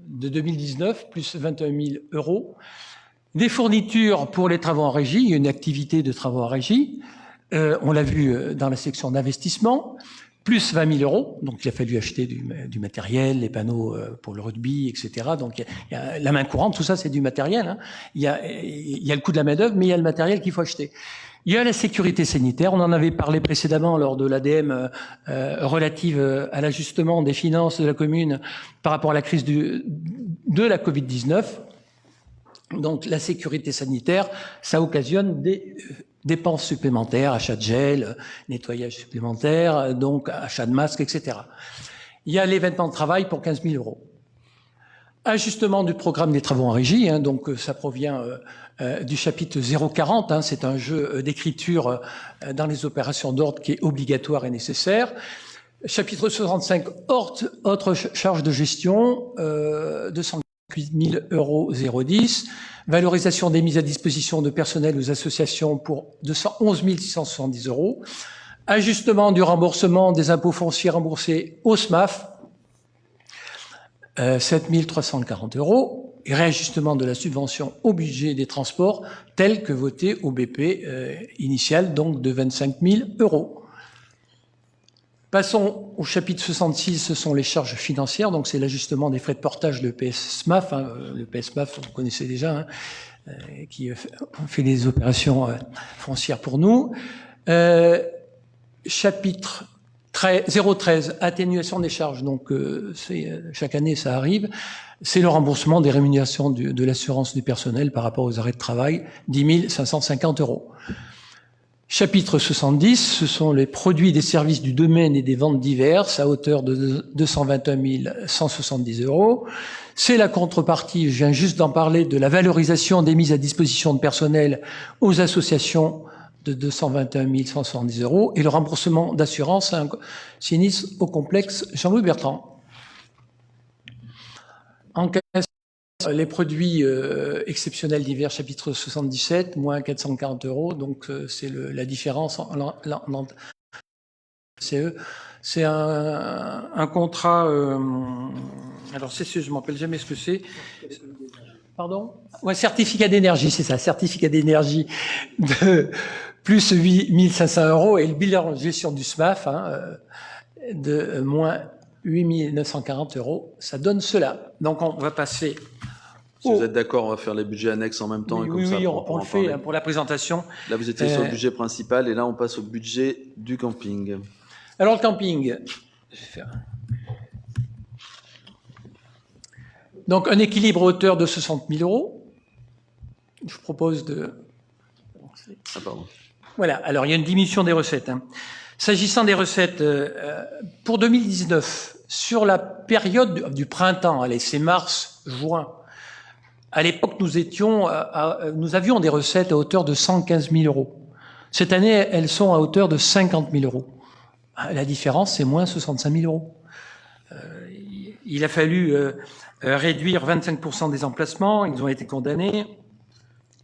de 2019, plus 21 000 €, des fournitures pour les travaux en régie, il y a une activité de travaux en régie, on l'a vu dans la section d'investissement, plus 20 000 €, donc il a fallu acheter du matériel, les panneaux pour le rugby, etc. Donc il y a la main courante, tout ça c'est du matériel, hein. Il y a le coût de la main-d'œuvre, mais il y a le matériel qu'il faut acheter. Il y a la sécurité sanitaire, on en avait parlé précédemment lors de l'ADM relative à l'ajustement des finances de la commune par rapport à la crise de la Covid-19. Donc la sécurité sanitaire, ça occasionne des dépenses supplémentaires, achat de gel, nettoyage supplémentaire, donc achat de masques, etc. Il y a l'événement de travail pour 15 000 €. Ajustement du programme des travaux en régie, hein, donc ça provient du chapitre 040, hein, c'est un jeu d'écriture dans les opérations d'ordre qui est obligatoire et nécessaire. Chapitre 65, autres charges de gestion, 208 000 € 010, valorisation des mises à disposition de personnel aux associations pour 211 670 €, ajustement du remboursement des impôts fonciers remboursés au SMAF, 7 340 €, et réajustement de la subvention au budget des transports tel que voté au BP initial, donc de 25 000 €. Passons au chapitre 66, ce sont les charges financières, donc c'est l'ajustement des frais de portage de PSMAF, hein, le PSMAF, vous connaissez déjà, hein, qui fait des opérations foncières pour nous. Chapitre 013, atténuation des charges, donc chaque année ça arrive, c'est le remboursement des rémunérations de l'assurance du personnel par rapport aux arrêts de travail, 10 550 €. Chapitre 70, ce sont les produits et des services du domaine et des ventes diverses à hauteur de 221 170 €. C'est la contrepartie, je viens juste d'en parler, de la valorisation des mises à disposition de personnel aux associations de 221 170 € et le remboursement d'assurance à un sinistre au complexe Jean-Louis Bertrand. En cas les produits exceptionnels divers, chapitre 77, moins 440 €, donc c'est la différence en CE. C'est un contrat, alors je ne me rappelle jamais ce que c'est. Pardon? Ouais, certificat d'énergie, c'est ça, certificat d'énergie de plus 8 500 € et le bilan de gestion du SMAF, hein, de moins 8 940 €, ça donne cela. Donc on va passer. Si vous êtes d'accord, on va faire les budgets annexes en même temps. Oui, et comme ça, on le fait hein, pour la présentation. Là, vous étiez sur le budget principal et là, on passe au budget du camping. Alors, le camping, je vais faire. Donc, un équilibre à hauteur de 60 000 €. Je vous propose de. Ah, pardon. Voilà, alors il y a une diminution des recettes. Hein. S'agissant des recettes, pour 2019, sur la période du printemps, allez, c'est mars, juin. À l'époque, nous avions des recettes à hauteur de 115 000 €. Cette année, elles sont à hauteur de 50 000 €. La différence, c'est moins 65 000 €. Il a fallu réduire 25% des emplacements, ils ont été condamnés.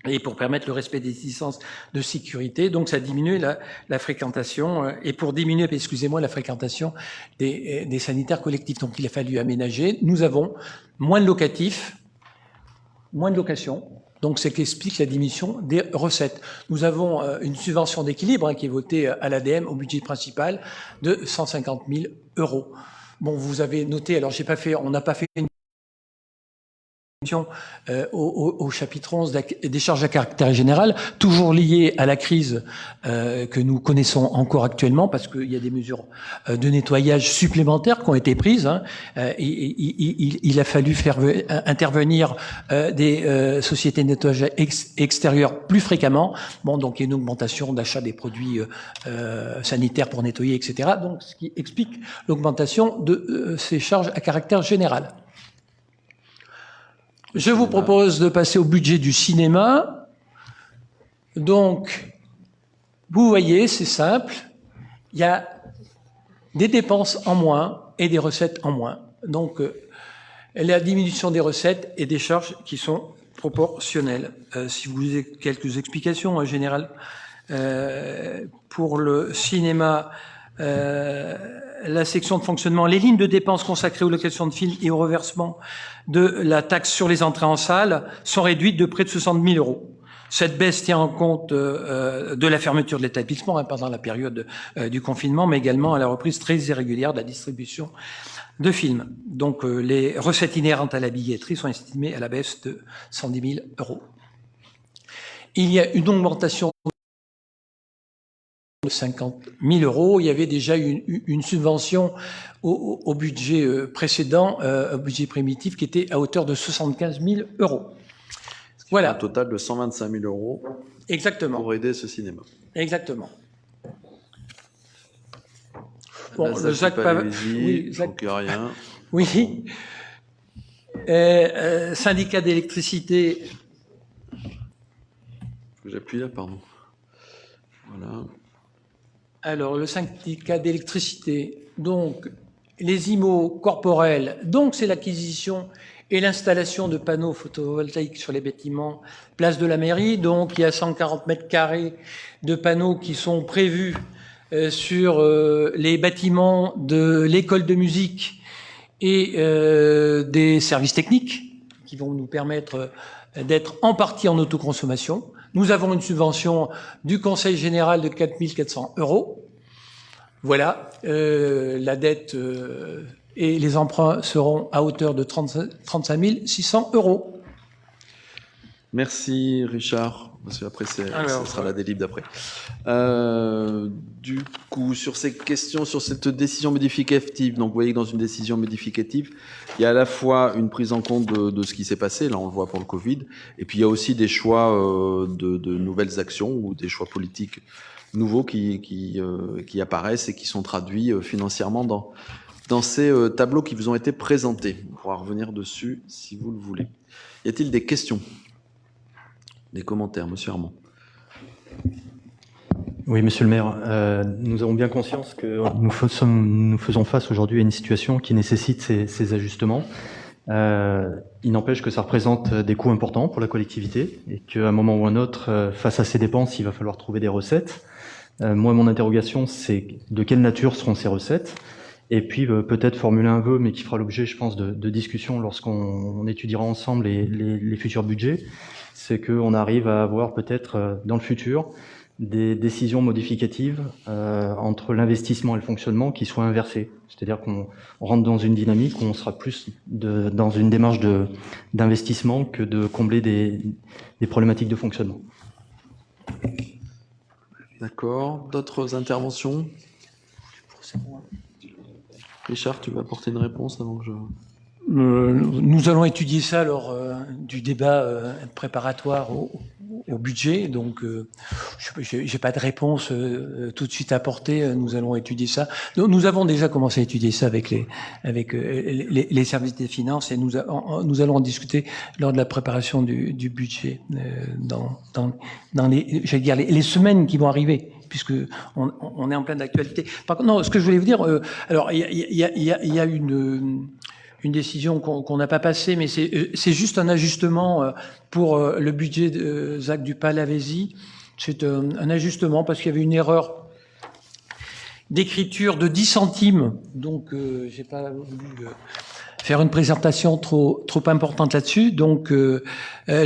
et pour permettre le respect des distances de sécurité. Donc, ça diminue la fréquentation, et pour diminuer, excusez-moi, la fréquentation des sanitaires collectifs. Donc, il a fallu aménager. Nous avons moins de locatifs, moins de locations. Donc, c'est ce qui explique la diminution des recettes. Nous avons une subvention d'équilibre qui est votée à l'ADEME au budget principal de 150 000 €. Bon, vous avez noté, alors on n'a pas fait une au chapitre 11 des charges à caractère général, toujours liées à la crise que nous connaissons encore actuellement, parce qu'il y a des mesures de nettoyage supplémentaires qui ont été prises. Il a fallu faire intervenir des sociétés de nettoyage extérieur plus fréquemment. Bon, donc il y a une augmentation d'achat des produits sanitaires pour nettoyer, etc. Donc, ce qui explique l'augmentation de ces charges à caractère général. Je vous propose de passer au budget du cinéma. Donc, vous voyez, c'est simple. Il y a des dépenses en moins et des recettes en moins. Donc, la diminution des recettes et des charges qui sont proportionnelles. Si vous avez quelques explications en général pour le cinéma, la section de fonctionnement, les lignes de dépenses consacrées aux locations de films et au reversement de la taxe sur les entrées en salle sont réduites de près de 60 000 €. Cette baisse tient en compte de la fermeture de l'établissement pendant la période du confinement, mais également à la reprise très irrégulière de la distribution de films. Donc les recettes inhérentes à la billetterie sont estimées à la baisse de 110 000 €. Il y a une augmentation de 50 000 €. Il y avait déjà une subvention au budget précédent, au budget primitif, qui était à hauteur de 75 000 €. Voilà. Un total de 125 000 € Exactement. Pour aider ce cinéma. Exactement. Bon, Là, le Jacques oui, Jacques... rien. Oui. Syndicat d'électricité. J'appuie là, pardon. Voilà. Alors, le syndicat d'électricité, donc, les IMO corporels, donc c'est l'acquisition et l'installation de panneaux photovoltaïques sur les bâtiments, place de la mairie. Donc, il y a 140 mètres carrés de panneaux qui sont prévus sur les bâtiments de l'école de musique et des services techniques qui vont nous permettre d'être en partie en autoconsommation. Nous avons une subvention du Conseil général de 4 400 €. Voilà, la dette et les emprunts seront à hauteur de 35 600 €. Merci Richard, parce qu'après ce sera la délib d'après. Du coup, sur ces questions, sur cette décision modificative, donc vous voyez que dans une décision modificative, il y a à la fois une prise en compte de ce qui s'est passé, là on le voit pour le Covid, et puis il y a aussi des choix de nouvelles actions ou des choix politiques nouveaux qui apparaissent et qui sont traduits financièrement dans ces tableaux qui vous ont été présentés. On pourra revenir dessus si vous le voulez. Y a-t-il des questions ? Des commentaires, monsieur Armand. Oui, monsieur le maire, nous avons bien conscience que nous faisons face aujourd'hui à une situation qui nécessite ces ajustements. Il n'empêche que ça représente des coûts importants pour la collectivité et qu'à un moment ou un autre, face à ces dépenses, il va falloir trouver des recettes. Moi, mon interrogation, c'est de quelle nature seront ces recettes ? Et puis peut-être formuler un vœu, mais qui fera l'objet, je pense, de discussions lorsqu'on étudiera ensemble les futurs budgets. C'est qu'on arrive à avoir peut-être dans le futur des décisions modificatives entre l'investissement et le fonctionnement qui soient inversées. C'est-à-dire qu'on rentre dans une dynamique où on sera plus dans une démarche d'investissement que de combler des problématiques de fonctionnement. D'accord. D'autres interventions ? Richard, tu veux apporter une réponse avant que je... Nous allons étudier ça lors du débat préparatoire au budget. Donc, j'ai pas de réponse tout de suite à apporter. Nous allons étudier ça. Nous avons déjà commencé à étudier ça avec les services des finances et nous allons en discuter lors de la préparation du budget dans les semaines qui vont arriver, puisque on est en pleine actualité. Par contre, non, ce que je voulais vous dire, alors il y a une décision qu'on n'a pas passée, mais c'est juste un ajustement pour le budget de ZAC du Palavesi. C'est un ajustement parce qu'il y avait une erreur d'écriture de 10 centimes. Donc, j'ai pas voulu faire une présentation trop importante là-dessus. Donc, le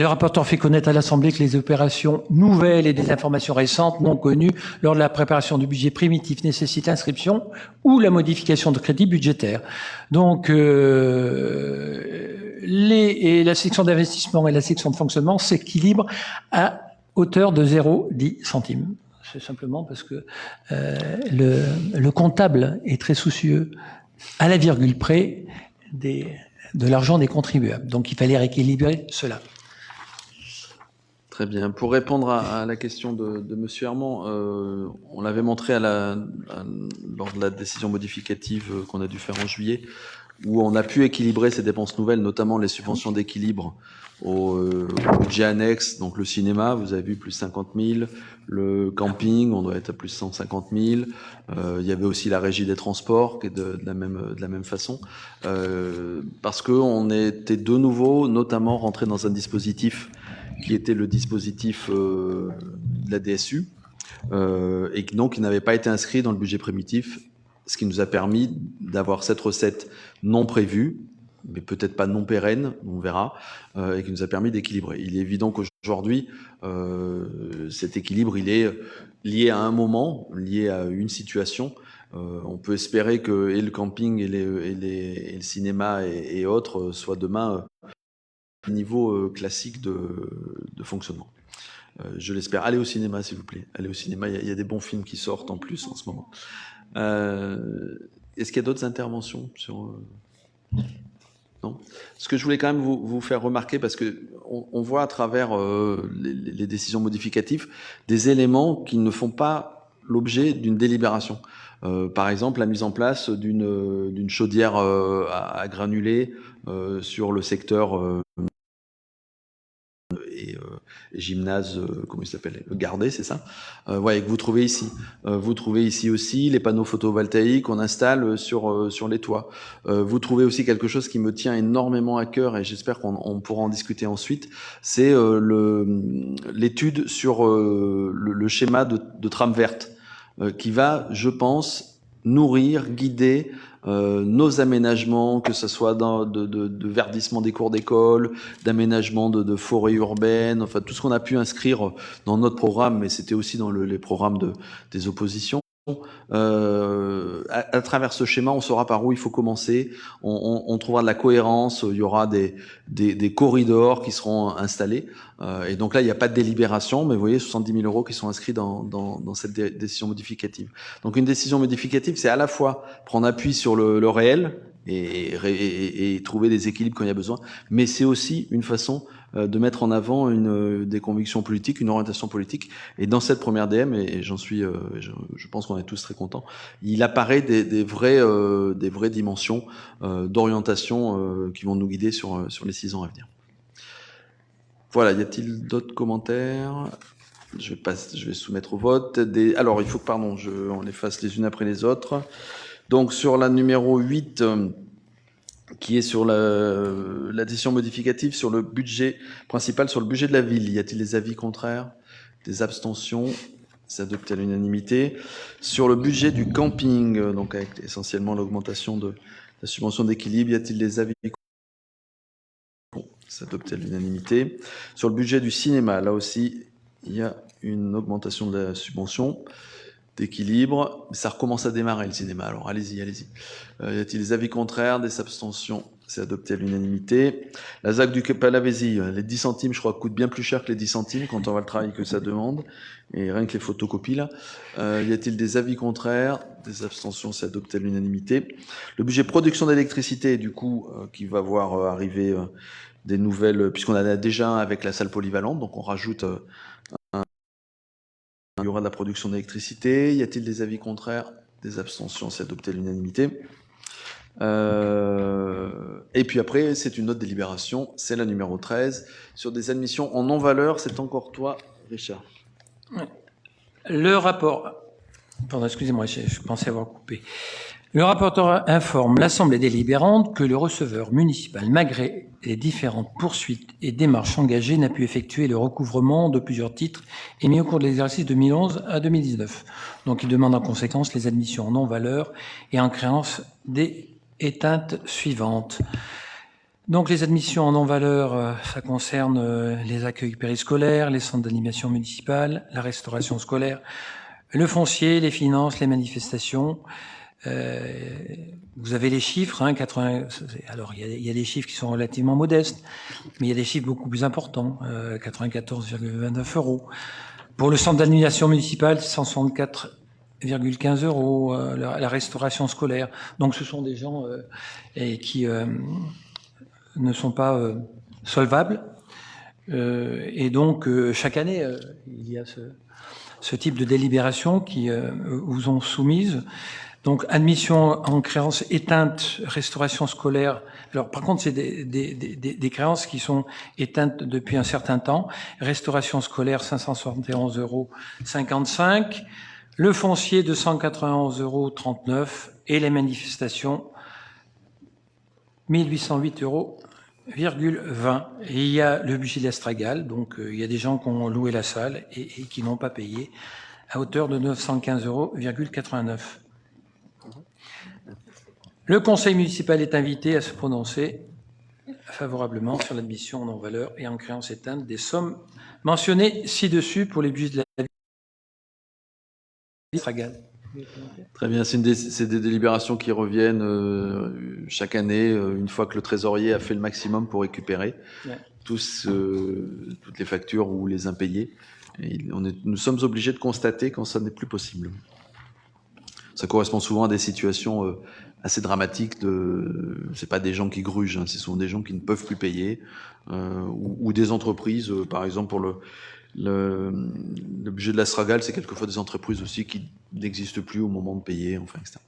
rapporteur fait connaître à l'Assemblée que les opérations nouvelles et des informations récentes non connues lors de la préparation du budget primitif nécessitent l'inscription ou la modification de crédits budgétaires. Donc, la section d'investissement et la section de fonctionnement s'équilibrent à hauteur de 0,10 centimes. C'est simplement parce que le comptable est très soucieux à la virgule près de l'argent des contribuables. Donc, il fallait rééquilibrer cela. Très bien. Pour répondre à la question de M. Herman, on l'avait montré lors de la décision modificative qu'on a dû faire en juillet, où on a pu équilibrer ces dépenses nouvelles, notamment les subventions d'équilibre au budget annexe, donc le cinéma, vous avez vu, plus 50 000, le camping, on doit être à plus 150 000, il y avait aussi la régie des transports, qui est de la même façon, parce qu'on était de nouveau, notamment, rentré dans un dispositif qui était le dispositif de la DSU, et donc qui n'avait pas été inscrit dans le budget primitif, ce qui nous a permis d'avoir cette recette non prévue, mais peut-être pas non pérenne, on verra, et qui nous a permis d'équilibrer. Il est évident qu'aujourd'hui, cet équilibre, il est lié à un moment, lié à une situation. On peut espérer que et le camping et le cinéma et autres soient demain à un niveau classique de fonctionnement. Je l'espère. Allez au cinéma, s'il vous plaît. Allez au cinéma, il y a des bons films qui sortent en plus en ce moment. Est-ce qu'il y a d'autres interventions sur... Non. Ce que je voulais quand même vous faire remarquer, parce que on voit à travers les décisions modificatives des éléments qui ne font pas l'objet d'une délibération. Par exemple, la mise en place d'une chaudière à granulés sur le secteur et gymnase, comment il s'appelle, le Gardé, c'est ça, ouais, que vous trouvez ici. Vous trouvez ici aussi les panneaux photovoltaïques qu'on installe sur les toits. Vous trouvez aussi quelque chose qui me tient énormément à cœur, et j'espère qu'on pourra en discuter ensuite, c'est l'étude sur le schéma de trame verte, qui va, je pense, nourrir, guider nos aménagements, que ce soit de verdissement des cours d'école, d'aménagement de forêts urbaines, enfin tout ce qu'on a pu inscrire dans notre programme, mais c'était aussi dans les programmes des oppositions. À travers ce schéma, on saura par où il faut commencer, on trouvera de la cohérence, il y aura des corridors qui seront installés, et donc là il n'y a pas de délibération, mais vous voyez 70 000 € qui sont inscrits dans cette décision modificative. Donc une décision modificative, c'est à la fois prendre appui sur le réel et trouver des équilibres quand il y a besoin, mais c'est aussi une façon de mettre en avant des convictions politiques, une orientation politique. Et dans cette première DM, et je pense qu'on est tous très contents, il apparaît des vraies dimensions d'orientation qui vont nous guider sur les 6 ans à venir. Voilà, y a-t-il d'autres commentaires ? Je vais soumettre au vote. Alors, il faut que, on les fasse les unes après les autres. Donc, sur la numéro 8, qui est sur la décision modificative sur le budget principal, sur le budget de la ville. Y a-t-il des avis contraires, des abstentions? C'est adopté à l'unanimité. Sur le budget du camping, donc avec essentiellement l'augmentation de la subvention d'équilibre, y a-t-il des avis contraires? C'est adopté à l'unanimité. Sur le budget du cinéma, là aussi, il y a une augmentation de la subvention d'équilibre. Ça recommence à démarrer, le cinéma, alors allez-y. Y a-t-il des avis contraires, des abstentions? C'est adopté à l'unanimité. La ZAC du Palavesi, les 10 centimes, je crois, coûtent bien plus cher que les 10 centimes quand on voit le travail que ça demande, et rien que les photocopies, là. Y a-t-il des avis contraires, des abstentions? C'est adopté à l'unanimité. Le budget production d'électricité, du coup, qui va voir arriver des nouvelles, puisqu'on en a déjà un avec la salle polyvalente, donc on rajoute il y aura de la production d'électricité. Y a-t-il des avis contraires, des abstentions? C'est adopté à l'unanimité. Et puis après, c'est une autre délibération, c'est la numéro 13, sur des admissions en non-valeur. C'est encore toi, Richard. Le rapport... Pardon, excusez-moi, je pensais avoir coupé. Le rapporteur informe l'Assemblée délibérante que le receveur municipal, malgré les différentes poursuites et démarches engagées, n'a pu effectuer le recouvrement de plusieurs titres émis au cours de l'exercice 2011 à 2019. Donc, il demande en conséquence les admissions en non-valeur et en créance des éteintes suivantes. Donc, les admissions en non-valeur, ça concerne les accueils périscolaires, les centres d'animation municipale, la restauration scolaire, le foncier, les finances, les manifestations. Vous avez les chiffres, hein, 80. Alors il y a des chiffres qui sont relativement modestes, mais il y a des chiffres beaucoup plus importants, 94,29 €. Pour le centre d'animation municipale, 164,15 €. La restauration scolaire. Donc ce sont des gens qui ne sont pas solvables, et donc chaque année il y a ce type de délibération qui vous ont soumise. Donc, admission en créance éteinte, restauration scolaire. Alors, par contre, c'est des créances qui sont éteintes depuis un certain temps. Restauration scolaire, 571,55 €. Le foncier, 291,39 € et les manifestations, 1808,20 €. Et il y a le budget de l'Astragale, donc il y a des gens qui ont loué la salle et qui n'ont pas payé, à hauteur de 915,89 €. Le conseil municipal est invité à se prononcer favorablement sur l'admission en non-valeur et en créance éteinte des sommes mentionnées ci-dessus pour les budgets de la Astragale. Très bien, c'est des délibérations qui reviennent chaque année, une fois que le trésorier a fait le maximum pour récupérer toutes les factures ou les impayés. Et nous sommes obligés de constater quand ça n'est plus possible. Ça correspond souvent à des situations assez dramatiques. C'est pas des gens qui grugent, hein, ce sont des gens qui ne peuvent plus payer, ou des entreprises, par exemple pour le budget de l'Astragale, c'est quelquefois des entreprises aussi qui n'existent plus au moment de payer, enfin, etc.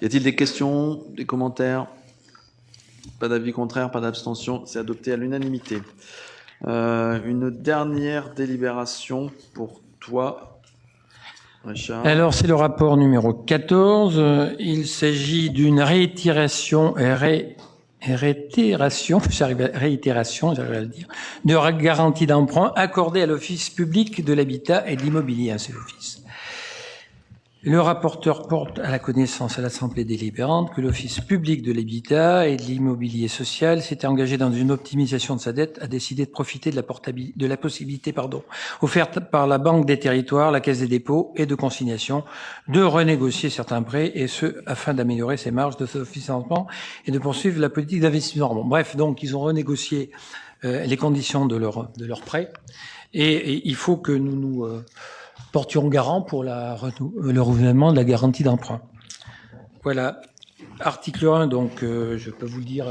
Y a-t-il des questions, des commentaires? Pas d'avis contraire, pas d'abstention, c'est adopté à l'unanimité. Une dernière délibération pour toi, Richard. Alors, c'est le rapport numéro 14. Il s'agit d'une réitération, j'arrive à le dire, de garantie d'emprunt accordée à l'Office public de l'habitat et de l'immobilier, hein, c'est l'Office. Le rapporteur porte à la connaissance à l'Assemblée délibérante que l'Office public de l'habitat et de l'immobilier social s'était engagé dans une optimisation de sa dette, a décidé de profiter de la possibilité offerte par la Banque des Territoires, la Caisse des dépôts et de consignation de renégocier certains prêts, et ce, afin d'améliorer ses marges de financement et de poursuivre la politique d'investissement. Bon, bref, donc ils ont renégocié les conditions de leur prêt, et il faut que nous portions garant pour le renouvellement de la garantie d'emprunt. Voilà. Article 1, donc je peux vous le dire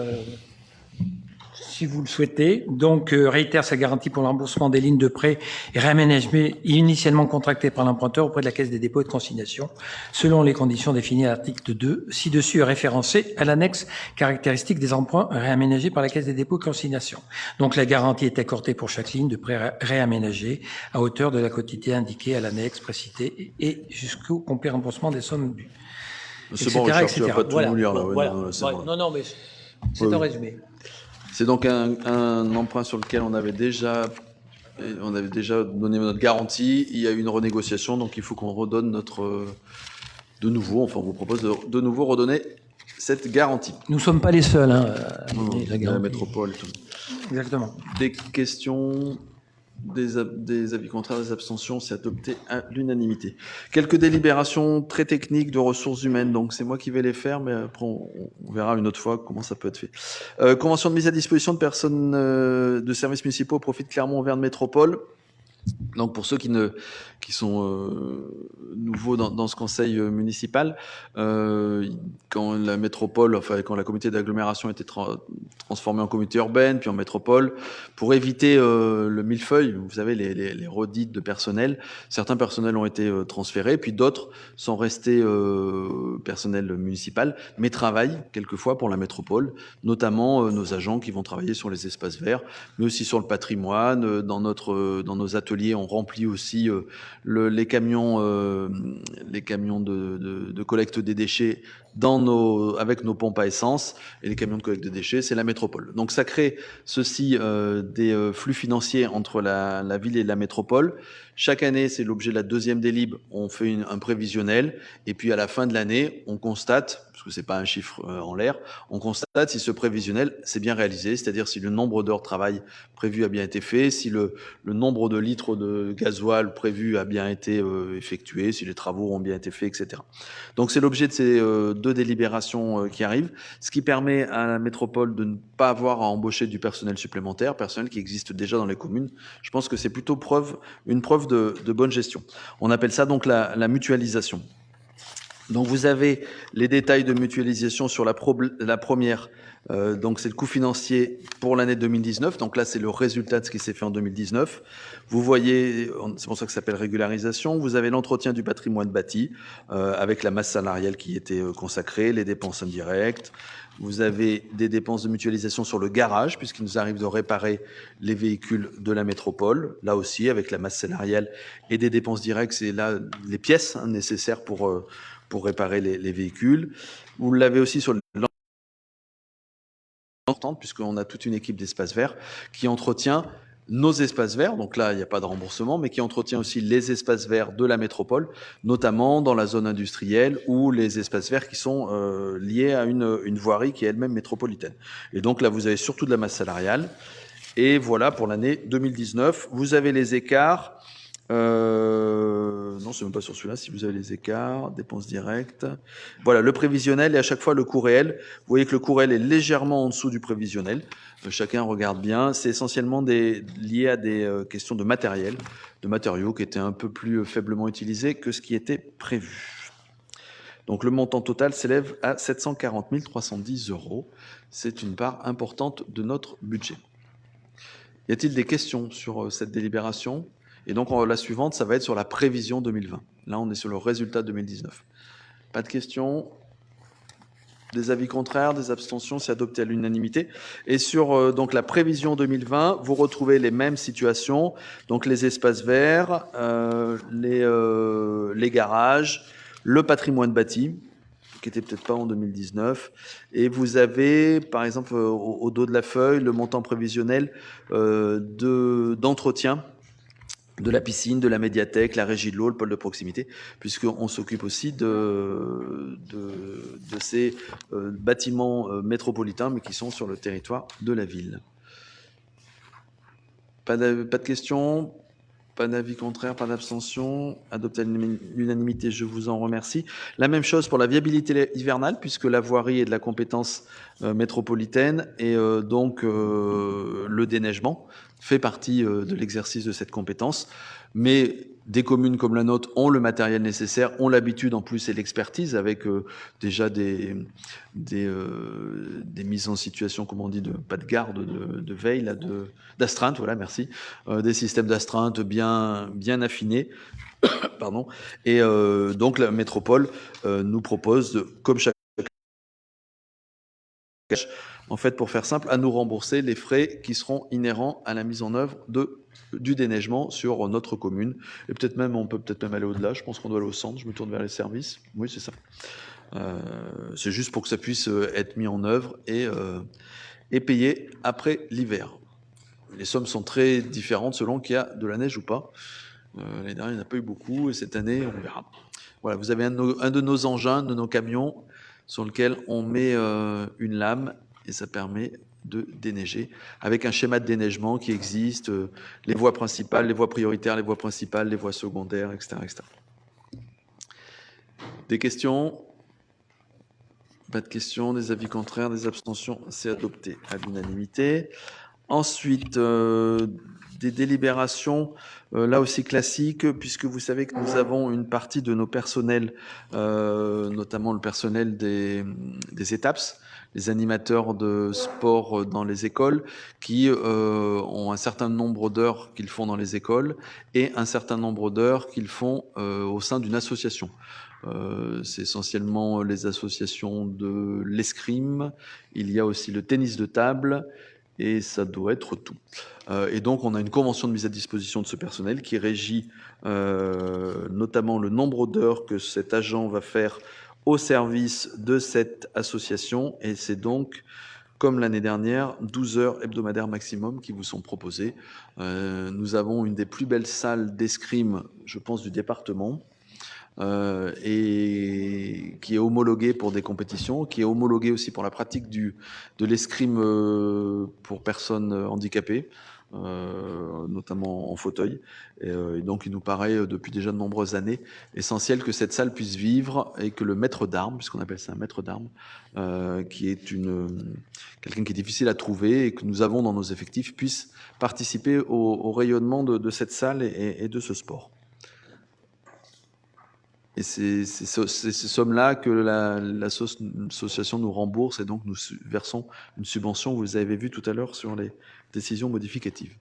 si vous le souhaitez. Donc réitère sa garantie pour le remboursement des lignes de prêt et réaménagement initialement contractées par l'emprunteur auprès de la Caisse des dépôts et de consignation, selon les conditions définies à l'article 2, ci-dessus est référencé à l'annexe caractéristique des emprunts réaménagés par la Caisse des dépôts et de consignation. Donc la garantie est accordée pour chaque ligne de prêt réaménagée à hauteur de la quotité indiquée à l'annexe précitée et jusqu'au complet remboursement des sommes dues. C'est bon, Richard, tu vas pas tout nous lire là. Voilà. Bon. Non, mais c'est un résumé. C'est donc un emprunt sur lequel on avait déjà donné notre garantie. Il y a eu une renégociation, donc il faut qu'on redonne de nouveau, enfin on vous propose de nouveau redonner cette garantie. Nous ne sommes pas les seuls, hein, la métropole et tout. Exactement. Des questions, des avis contraires, des abstentions, c'est adopté à l'unanimité. Quelques délibérations très techniques de ressources humaines, donc c'est moi qui vais les faire, mais après on verra une autre fois comment ça peut être fait. Convention de mise à disposition de personnes de services municipaux au profit de Clermont-Auvergne Métropole. Donc pour ceux qui sont nouveaux dans ce conseil municipal, quand la métropole, enfin quand la communauté d'agglomération a été transformée en communauté urbaine, puis en métropole, pour éviter le millefeuille, vous savez les redites de personnel, certains personnels ont été transférés, puis d'autres sont restés personnel municipal, mais travaillent quelquefois pour la métropole, notamment nos agents qui vont travailler sur les espaces verts, mais aussi sur le patrimoine, dans nos ateliers ateliers, on remplit aussi les camions de collecte des déchets avec nos pompes à essence, et les camions de collecte de déchets, c'est la métropole. Donc ça crée ceci des flux financiers entre la ville et la métropole. Chaque année, c'est l'objet de la deuxième délib, on fait un prévisionnel, et puis à la fin de l'année, on constate, parce que c'est pas un chiffre en l'air, on constate si ce prévisionnel s'est bien réalisé, c'est-à-dire si le nombre d'heures de travail prévu a bien été fait, si le nombre de litres de gasoil prévu a bien été effectué, si les travaux ont bien été faits, etc. Donc c'est l'objet de ces deux délibérations qui arrivent, ce qui permet à la métropole de ne pas avoir à embaucher du personnel supplémentaire, personnel qui existe déjà dans les communes. Je pense que c'est plutôt une preuve de bonne gestion. On appelle ça donc la mutualisation. Donc vous avez les détails de mutualisation sur la première. Donc c'est le coût financier pour l'année 2019. Donc là c'est le résultat de ce qui s'est fait en 2019. Vous voyez, c'est pour ça que ça s'appelle régularisation. Vous avez l'entretien du patrimoine bâti avec la masse salariale qui était consacrée, les dépenses indirectes. Vous avez des dépenses de mutualisation sur le garage, puisqu'il nous arrive de réparer les véhicules de la métropole. Là aussi, avec la masse salariale et des dépenses directes, c'est là les pièces nécessaires pour réparer les véhicules. Vous l'avez aussi sur l'entente, puisqu'on a toute une équipe d'espaces verts qui entretient nos espaces verts, donc là il n'y a pas de remboursement, mais qui entretient aussi les espaces verts de la métropole, notamment dans la zone industrielle ou les espaces verts qui sont liés à une voirie qui est elle-même métropolitaine. Et donc là vous avez surtout de la masse salariale. Et voilà pour l'année 2019. Vous avez les écarts. Non, c'est même pas sur celui-là. Si vous avez les écarts, dépenses directes. Voilà, le prévisionnel et à chaque fois le coût réel. Vous voyez que le coût réel est légèrement en dessous du prévisionnel. Chacun regarde bien. C'est essentiellement lié à des questions de matériel, de matériaux qui étaient un peu plus faiblement utilisés que ce qui était prévu. Donc le montant total s'élève à 740 310 €. C'est une part importante de notre budget. Y a-t-il des questions sur cette délibération ? Et donc, la suivante, ça va être sur la prévision 2020. Là, on est sur le résultat 2019. Pas de questions? Des avis contraires, des abstentions, c'est adopté à l'unanimité. Et sur donc la prévision 2020, vous retrouvez les mêmes situations. Donc, les espaces verts, les garages, le patrimoine bâti, qui n'était peut-être pas en 2019. Et vous avez, par exemple, au dos de la feuille, le montant prévisionnel d'entretien de la piscine, de la médiathèque, la régie de l'eau, le pôle de proximité, puisqu'on s'occupe aussi de ces bâtiments métropolitains, mais qui sont sur le territoire de la ville. Pas de questions? Pas d'avis contraire, pas d'abstention. Adopté à l'unanimité, je vous en remercie. La même chose pour la viabilité hivernale, puisque la voirie est de la compétence métropolitaine, et donc le déneigement fait partie de l'exercice de cette compétence. Mais des communes comme la nôtre ont le matériel nécessaire, ont l'habitude en plus et l'expertise avec déjà des mises en situation, comme on dit, pas de garde, de veille, d'astreinte, voilà, merci, des systèmes d'astreinte bien affinés. Pardon. Et donc la métropole nous propose, comme chaque en fait, pour faire simple, à nous rembourser les frais qui seront inhérents à la mise en œuvre du déneigement sur notre commune. Et peut-être même, on peut peut-être même aller au-delà. Je pense qu'on doit aller au centre. Je me tourne vers les services. Oui, c'est ça. C'est juste pour que ça puisse être mis en œuvre et payé après l'hiver. Les sommes sont très différentes selon qu'il y a de la neige ou pas. L'année dernière, il n'y en a pas eu beaucoup. Et cette année, on verra. Voilà, vous avez un de nos engins, de nos camions, sur lequel on met une lame et ça permet de déneiger avec un schéma de déneigement qui existe, les voies principales, les voies prioritaires, les voies principales, les voies secondaires, etc. etc. Des questions? Pas de questions, des avis contraires, des abstentions, c'est adopté à l'unanimité. Ensuite, des délibérations, là aussi classiques, puisque vous savez que nous avons une partie de nos personnels, notamment le personnel des ETAPS, les animateurs de sport dans les écoles, qui ont un certain nombre d'heures qu'ils font dans les écoles et un certain nombre d'heures qu'ils font au sein d'une association. C'est essentiellement les associations de l'escrime, il y a aussi le tennis de table, et ça doit être tout. Et donc, on a une convention de mise à disposition de ce personnel qui régit notamment le nombre d'heures que cet agent va faire au service de cette association. Et c'est donc, comme l'année dernière, 12 heures hebdomadaires maximum qui vous sont proposées. Nous avons une des plus belles salles d'escrime, je pense, du département. Et qui est homologué pour des compétitions, qui est homologué aussi pour la pratique de l'escrime pour personnes handicapées, notamment en fauteuil. Et donc, il nous paraît, depuis déjà de nombreuses années, essentiel que cette salle puisse vivre et que le maître d'armes, puisqu'on appelle ça un maître d'armes, qui est quelqu'un qui est difficile à trouver et que nous avons dans nos effectifs, puisse participer au rayonnement de cette salle et de ce sport. Et c'est ces sommes-là que l'association nous rembourse et donc nous versons une subvention, vous avez vu tout à l'heure, sur les décisions modificatives.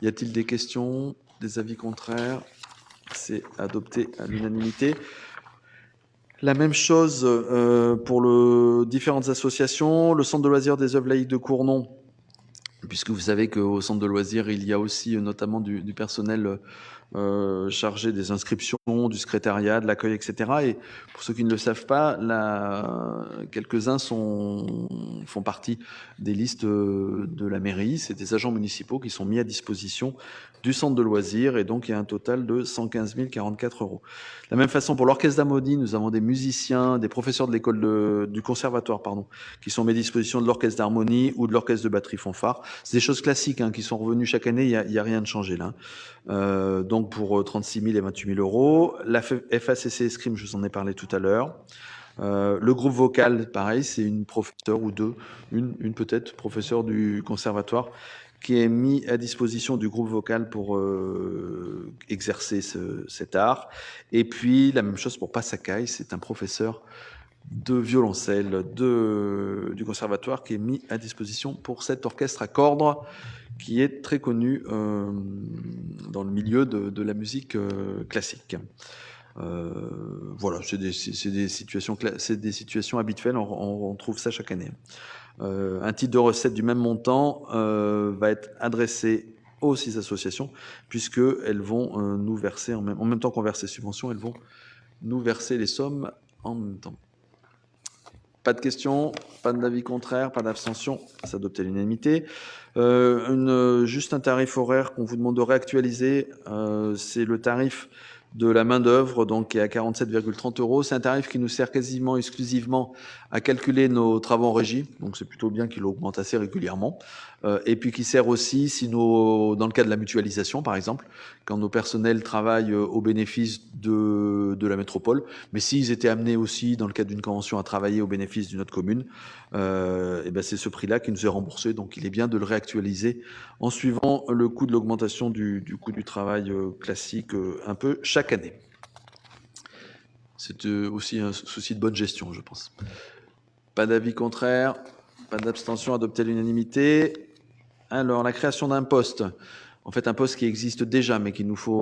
Y a-t-il des questions, des avis contraires? C'est adopté à l'unanimité. La même chose pour différentes associations. Le Centre de loisirs des œuvres laïques de Cournon, puisque vous savez qu'au Centre de loisirs, il y a aussi notamment du personnel chargé des inscriptions, du secrétariat, de l'accueil, etc. Et pour ceux qui ne le savent pas, quelques-uns font partie des listes de la mairie. C'est des agents municipaux qui sont mis à disposition du centre de loisirs, et donc il y a un total de 115 044 €. De la même façon, pour l'orchestre d'harmonie, nous avons des musiciens, des professeurs de l'école du conservatoire, qui sont mis à disposition de l'orchestre d'harmonie ou de l'orchestre de batterie fanfare. C'est des choses classiques qui sont revenues chaque année, il n'y a rien de changé là. Donc pour 36 000 et 28 000 €. La FACC Escrime, je vous en ai parlé tout à l'heure. Le groupe vocal, pareil, c'est une professeure ou deux, une peut-être, professeure du conservatoire, qui est mis à disposition du groupe vocal pour exercer cet art. Et puis, la même chose pour Passacaille, c'est un professeur de violoncelle du conservatoire qui est mis à disposition pour cet orchestre à cordes qui est très connu dans le milieu de la musique classique. Voilà, c'est des situations habituelles, on trouve ça chaque année. Un titre de recette du même montant va être adressé aux 6 associations, puisqu'elles vont nous verser, en même temps qu'on verse les subventions, elles vont nous verser les sommes en même temps. Pas de questions, pas d'avis contraire, pas d'abstention, c'est adopté à l'unanimité. Juste un tarif horaire qu'on vous demande de réactualiser, c'est le tarif de la main-d'œuvre, donc qui est à 47,30 €. C'est un tarif qui nous sert quasiment exclusivement à calculer nos travaux en régie, donc c'est plutôt bien qu'il augmente assez régulièrement. Et puis qui sert aussi, dans le cas de la mutualisation, par exemple, quand nos personnels travaillent au bénéfice de la métropole, mais s'ils étaient amenés aussi, dans le cadre d'une convention, à travailler au bénéfice d'une autre commune, et ben c'est ce prix-là qui nous est remboursé, donc il est bien de le réactualiser en suivant le coût de l'augmentation du coût du travail classique un peu chaque année. C'est aussi un souci de bonne gestion, je pense. Pas d'avis contraire, pas d'abstention, adopté à l'unanimité. Alors, la création d'un poste. En fait, un poste qui existe déjà, mais qu'il nous faut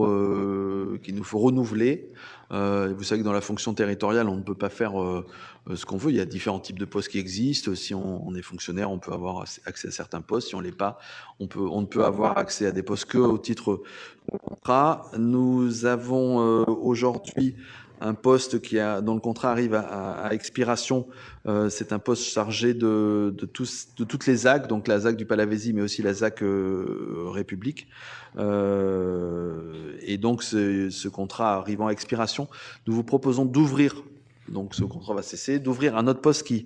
renouveler. Vous savez que dans la fonction territoriale, on ne peut pas faire ce qu'on veut. Il y a différents types de postes qui existent. Si on est fonctionnaire, on peut avoir accès à certains postes. Si on ne l'est pas, on ne peut avoir accès à des postes qu'au titre de contrat. Nous avons aujourd'hui un poste dont le contrat arrive à expiration. C'est un poste chargé de toutes les ZAC, donc la ZAC du Palavesi, mais aussi la ZAC République. Et donc, ce contrat arrivant à expiration, nous vous proposons d'ouvrir, donc ce contrat va cesser, d'ouvrir un autre poste qui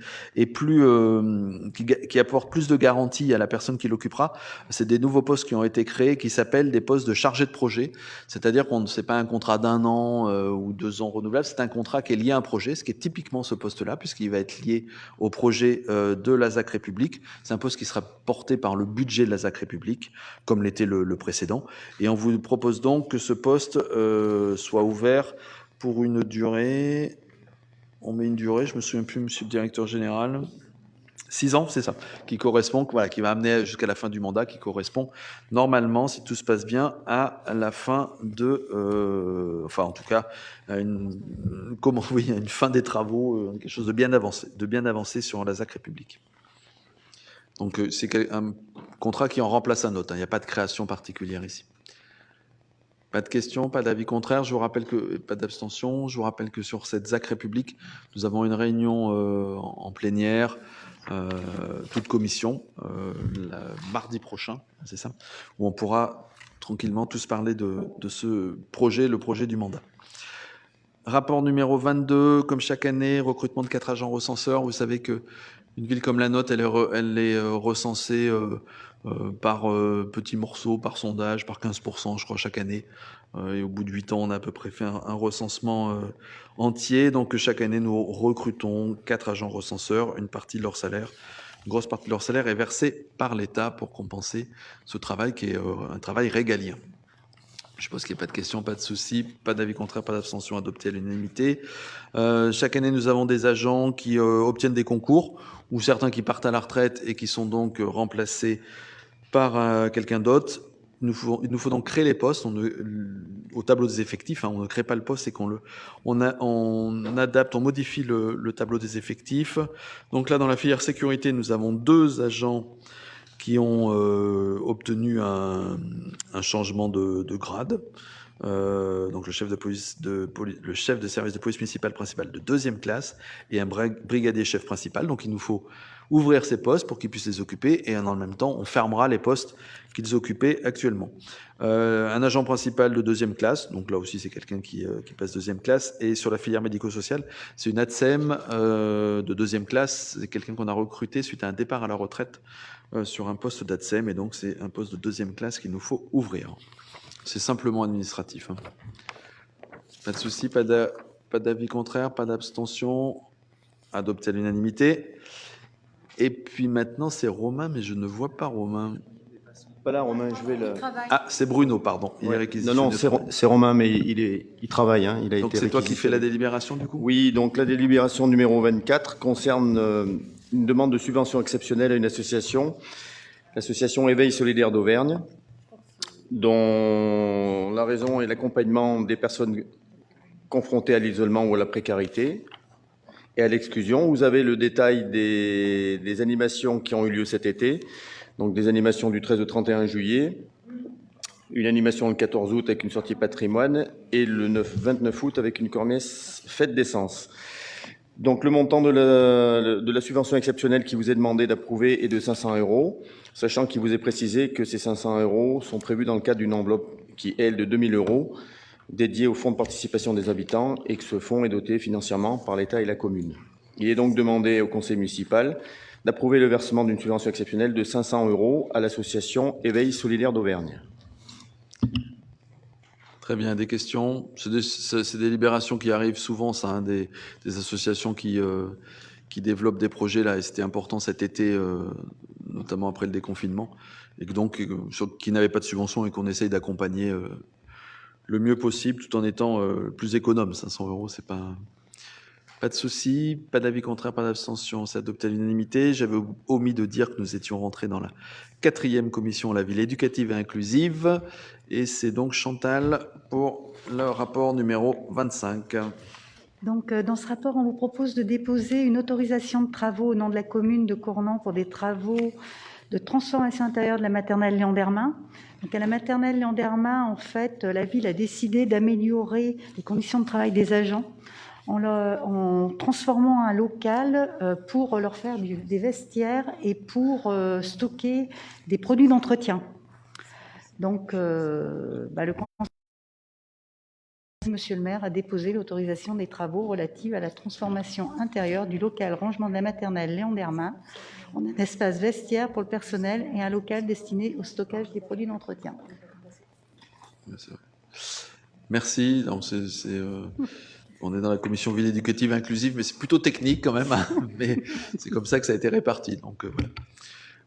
apporte plus de garanties à la personne qui l'occupera. C'est des nouveaux postes qui ont été créés, qui s'appellent des postes de chargé de projet. C'est-à-dire qu'on ne sait pas un contrat d'1 an ou 2 ans renouvelable, c'est un contrat qui est lié à un projet, ce qui est typiquement ce poste-là, puisqu'il va être lié au projet de la ZAC République. C'est un poste qui sera porté par le budget de la ZAC République, comme l'était le précédent. Et on vous propose donc que ce poste soit ouvert pour une durée... On met une durée, je me souviens plus, monsieur le directeur général, 6 ans, c'est ça, qui correspond, qui va amener jusqu'à la fin du mandat, qui correspond normalement, si tout se passe bien, à la fin en tout cas, à une fin des travaux, quelque chose de bien avancé sur la ZAC République. Donc, c'est un contrat qui en remplace un autre. Il n'y a pas de création particulière ici. Pas de questions, pas d'avis contraire. Je vous rappelle que pas d'abstention. Je vous rappelle que sur cette ZAC République, nous avons une réunion en plénière, toute commission, mardi prochain, c'est ça, où on pourra tranquillement tous parler de ce projet, le projet du mandat. Rapport numéro 22, comme chaque année, recrutement de 4 agents recenseurs. Vous savez que une ville comme la nôtre, elle est recensée par petits morceaux, par sondage, par 15%, je crois, chaque année. Et au bout de 8 ans, on a à peu près fait un recensement entier. Donc, chaque année, nous recrutons 4 agents recenseurs. Une partie de leur salaire, une grosse partie de leur salaire est versée par l'État pour compenser ce travail qui est un travail régalien. Je suppose qu'il n'y a pas de questions, pas de soucis, pas d'avis contraire, pas d'abstention, adopté à l'unanimité. Chaque année, nous avons des agents qui obtiennent des concours ou certains qui partent à la retraite et qui sont donc remplacés par quelqu'un d'autre. Il nous faut donc créer les postes au tableau des effectifs. On ne crée pas le poste, c'est on adapte, on modifie le tableau des effectifs. Donc là, dans la filière sécurité, nous avons 2 agents qui ont obtenu un changement de grade. Donc le chef de service de police municipale principal de 2e classe et un brigadier chef principal. Donc il nous faut ouvrir ces postes pour qu'ils puissent les occuper et en même temps on fermera les postes qu'ils occupaient actuellement. Un agent principal de 2e classe, donc là aussi c'est quelqu'un qui passe 2e classe, et sur la filière médico-sociale, c'est une ATSEM de 2e classe, c'est quelqu'un qu'on a recruté suite à un départ à la retraite sur un poste d'ATSEM, et donc c'est un poste de 2e classe qu'il nous faut ouvrir. C'est simplement administratif. Pas de souci, pas d'avis contraire, pas d'abstention, adopté à l'unanimité. Et puis maintenant, c'est Romain, mais je ne vois pas Romain. Pas là, Romain, je vais le... Ah, c'est Bruno, pardon. Ouais. Non, c'est Romain, mais il travaille. Il a donc été c'est toi qui fais la délibération, du coup? Oui, donc la délibération numéro 24 concerne une demande de subvention exceptionnelle à une association, l'association Éveil Solidaire d'Auvergne, dont la raison est l'accompagnement des personnes confrontées à l'isolement ou à la précarité et à l'exclusion. Vous avez le détail des animations qui ont eu lieu cet été, donc des animations du 13 au 31 juillet, une animation le 14 août avec une sortie patrimoine et le 29 août avec une kermesse fête d'essence. Donc le montant de la subvention exceptionnelle qui vous est demandé d'approuver est de 500 €, sachant qu'il vous est précisé que ces 500 € sont prévus dans le cadre d'une enveloppe qui est, elle, de 2 000 € dédiée au fonds de participation des habitants et que ce fonds est doté financièrement par l'État et la commune. Il est donc demandé au conseil municipal d'approuver le versement d'une subvention exceptionnelle de 500 € à l'association Éveil Solidaire d'Auvergne. Très bien, des questions? C'est des délibérations qui arrivent souvent, ça, des associations qui développent des projets, là, et c'était important cet été, notamment après le déconfinement, et que donc, qui n'avaient pas de subvention et qu'on essaye d'accompagner le mieux possible, tout en étant plus économe. 500 €, c'est pas de souci, pas d'avis contraire, pas d'abstention, c'est adopté à l'unanimité. J'avais omis de dire que nous étions rentrés dans la 4e commission, la ville éducative et inclusive, et c'est donc Chantal pour le rapport numéro 25. Donc, dans ce rapport, on vous propose de déposer une autorisation de travaux au nom de la commune de Cournan pour des travaux de transformation intérieure de la maternelle Léon Dermain. Donc, à la maternelle Léon Dermain, en fait, la ville a décidé d'améliorer les conditions de travail des agents en transformant un local pour leur faire des vestiaires et pour stocker des produits d'entretien. Donc, le Monsieur le maire a déposé l'autorisation des travaux relatifs à la transformation intérieure du local rangement de la maternelle Léon Dermain en un espace vestiaire pour le personnel et un local destiné au stockage des produits d'entretien. Merci. Donc, on est dans la commission ville éducative inclusive, mais c'est plutôt technique quand même. Mais c'est comme ça que ça a été réparti. Donc, voilà.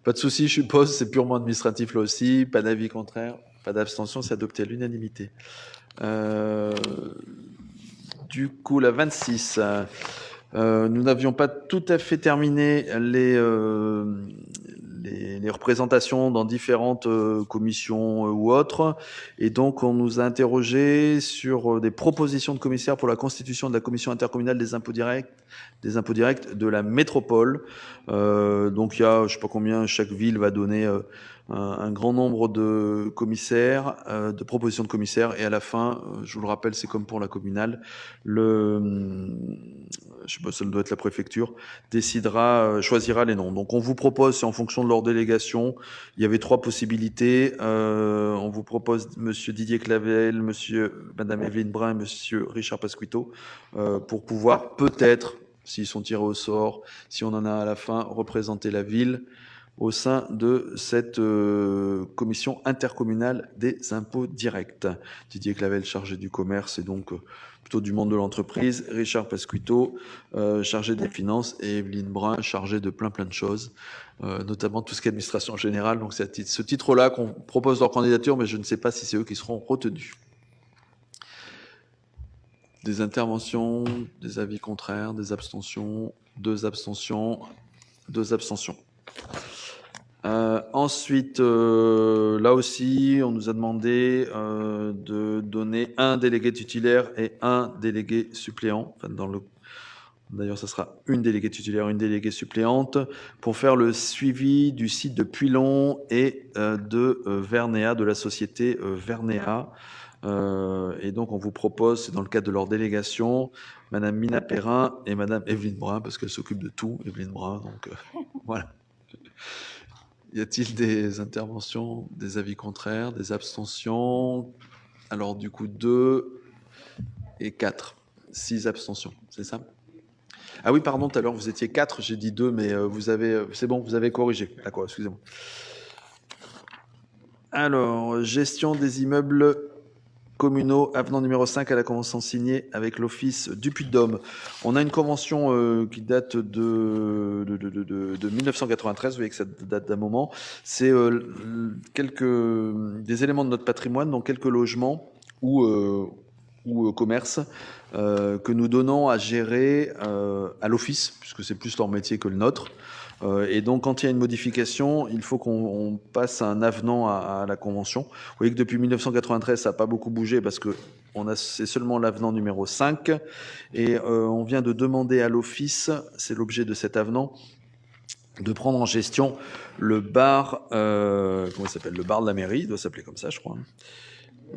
Pas de souci, je suppose. C'est purement administratif là aussi. Pas d'avis contraire, pas d'abstention. C'est adopté à l'unanimité. Du coup, la 26, nous n'avions pas tout à fait terminé les représentations dans différentes commissions ou autres. Et donc, on nous a interrogé sur des propositions de commissaires pour la constitution de la commission intercommunale des impôts directs de la métropole. Donc, il y a, je ne sais pas combien, chaque ville va donner un grand nombre de commissaires, de propositions de commissaires, et à la fin, je vous le rappelle, c'est comme pour la communale, je sais pas, ça doit être la préfecture, choisira les noms. Donc on vous propose, c'est en fonction de leur délégation, il y avait 3 possibilités, on vous propose Monsieur Didier Clavel, Madame Evelyne Brun et Monsieur Richard Pasquito, pour pouvoir peut-être, s'ils sont tirés au sort, si on en a à la fin, représenter la ville au sein de cette commission intercommunale des impôts directs. Didier Clavel, chargé du commerce et donc plutôt du monde de l'entreprise. Richard Pasquito, chargé des finances. Et Evelyne Brun, chargée de plein de choses, notamment tout ce qui est administration générale. Donc c'est à ce titre-là qu'on propose leur candidature, mais je ne sais pas si c'est eux qui seront retenus. Des interventions, des avis contraires, des abstentions, 2 abstentions, 2 abstentions. Ensuite, là aussi, on nous a demandé de donner un délégué titulaire et un délégué suppléant. Enfin, d'ailleurs, ça sera une déléguée titulaire, une déléguée suppléante, pour faire le suivi du site de Puylon et de Vernéa, de la société Vernéa. Et donc, on vous propose, c'est dans le cadre de leur délégation, Madame Mina Perrin et Madame Evelyne Brun, parce qu'elle s'occupe de tout, Evelyne Brun. Donc, voilà. Y a-t-il des interventions, des avis contraires, des abstentions? Alors, du coup, 2 et 4. 6 abstentions, c'est ça? Ah oui, pardon, tout à l'heure, vous étiez 4, j'ai dit 2, mais c'est bon, vous avez corrigé. D'accord, excusez-moi. Alors, gestion des immeubles communaux, avenant numéro 5 à la convention signée avec l'Office du Puy-de-Dôme. On a une convention qui date de 1993, vous voyez que ça date d'un moment. C'est des éléments de notre patrimoine, donc quelques logements ou commerces que nous donnons à gérer à l'Office, puisque c'est plus leur métier que le nôtre. Et donc, quand il y a une modification, il faut qu'on passe un avenant à la convention. Vous voyez que depuis 1993, ça n'a pas beaucoup bougé parce que c'est seulement l'avenant numéro 5. Et on vient de demander à l'Office, c'est l'objet de cet avenant, de prendre en gestion le bar, comment il s'appelle? Le bar de la mairie, il doit s'appeler comme ça, je crois.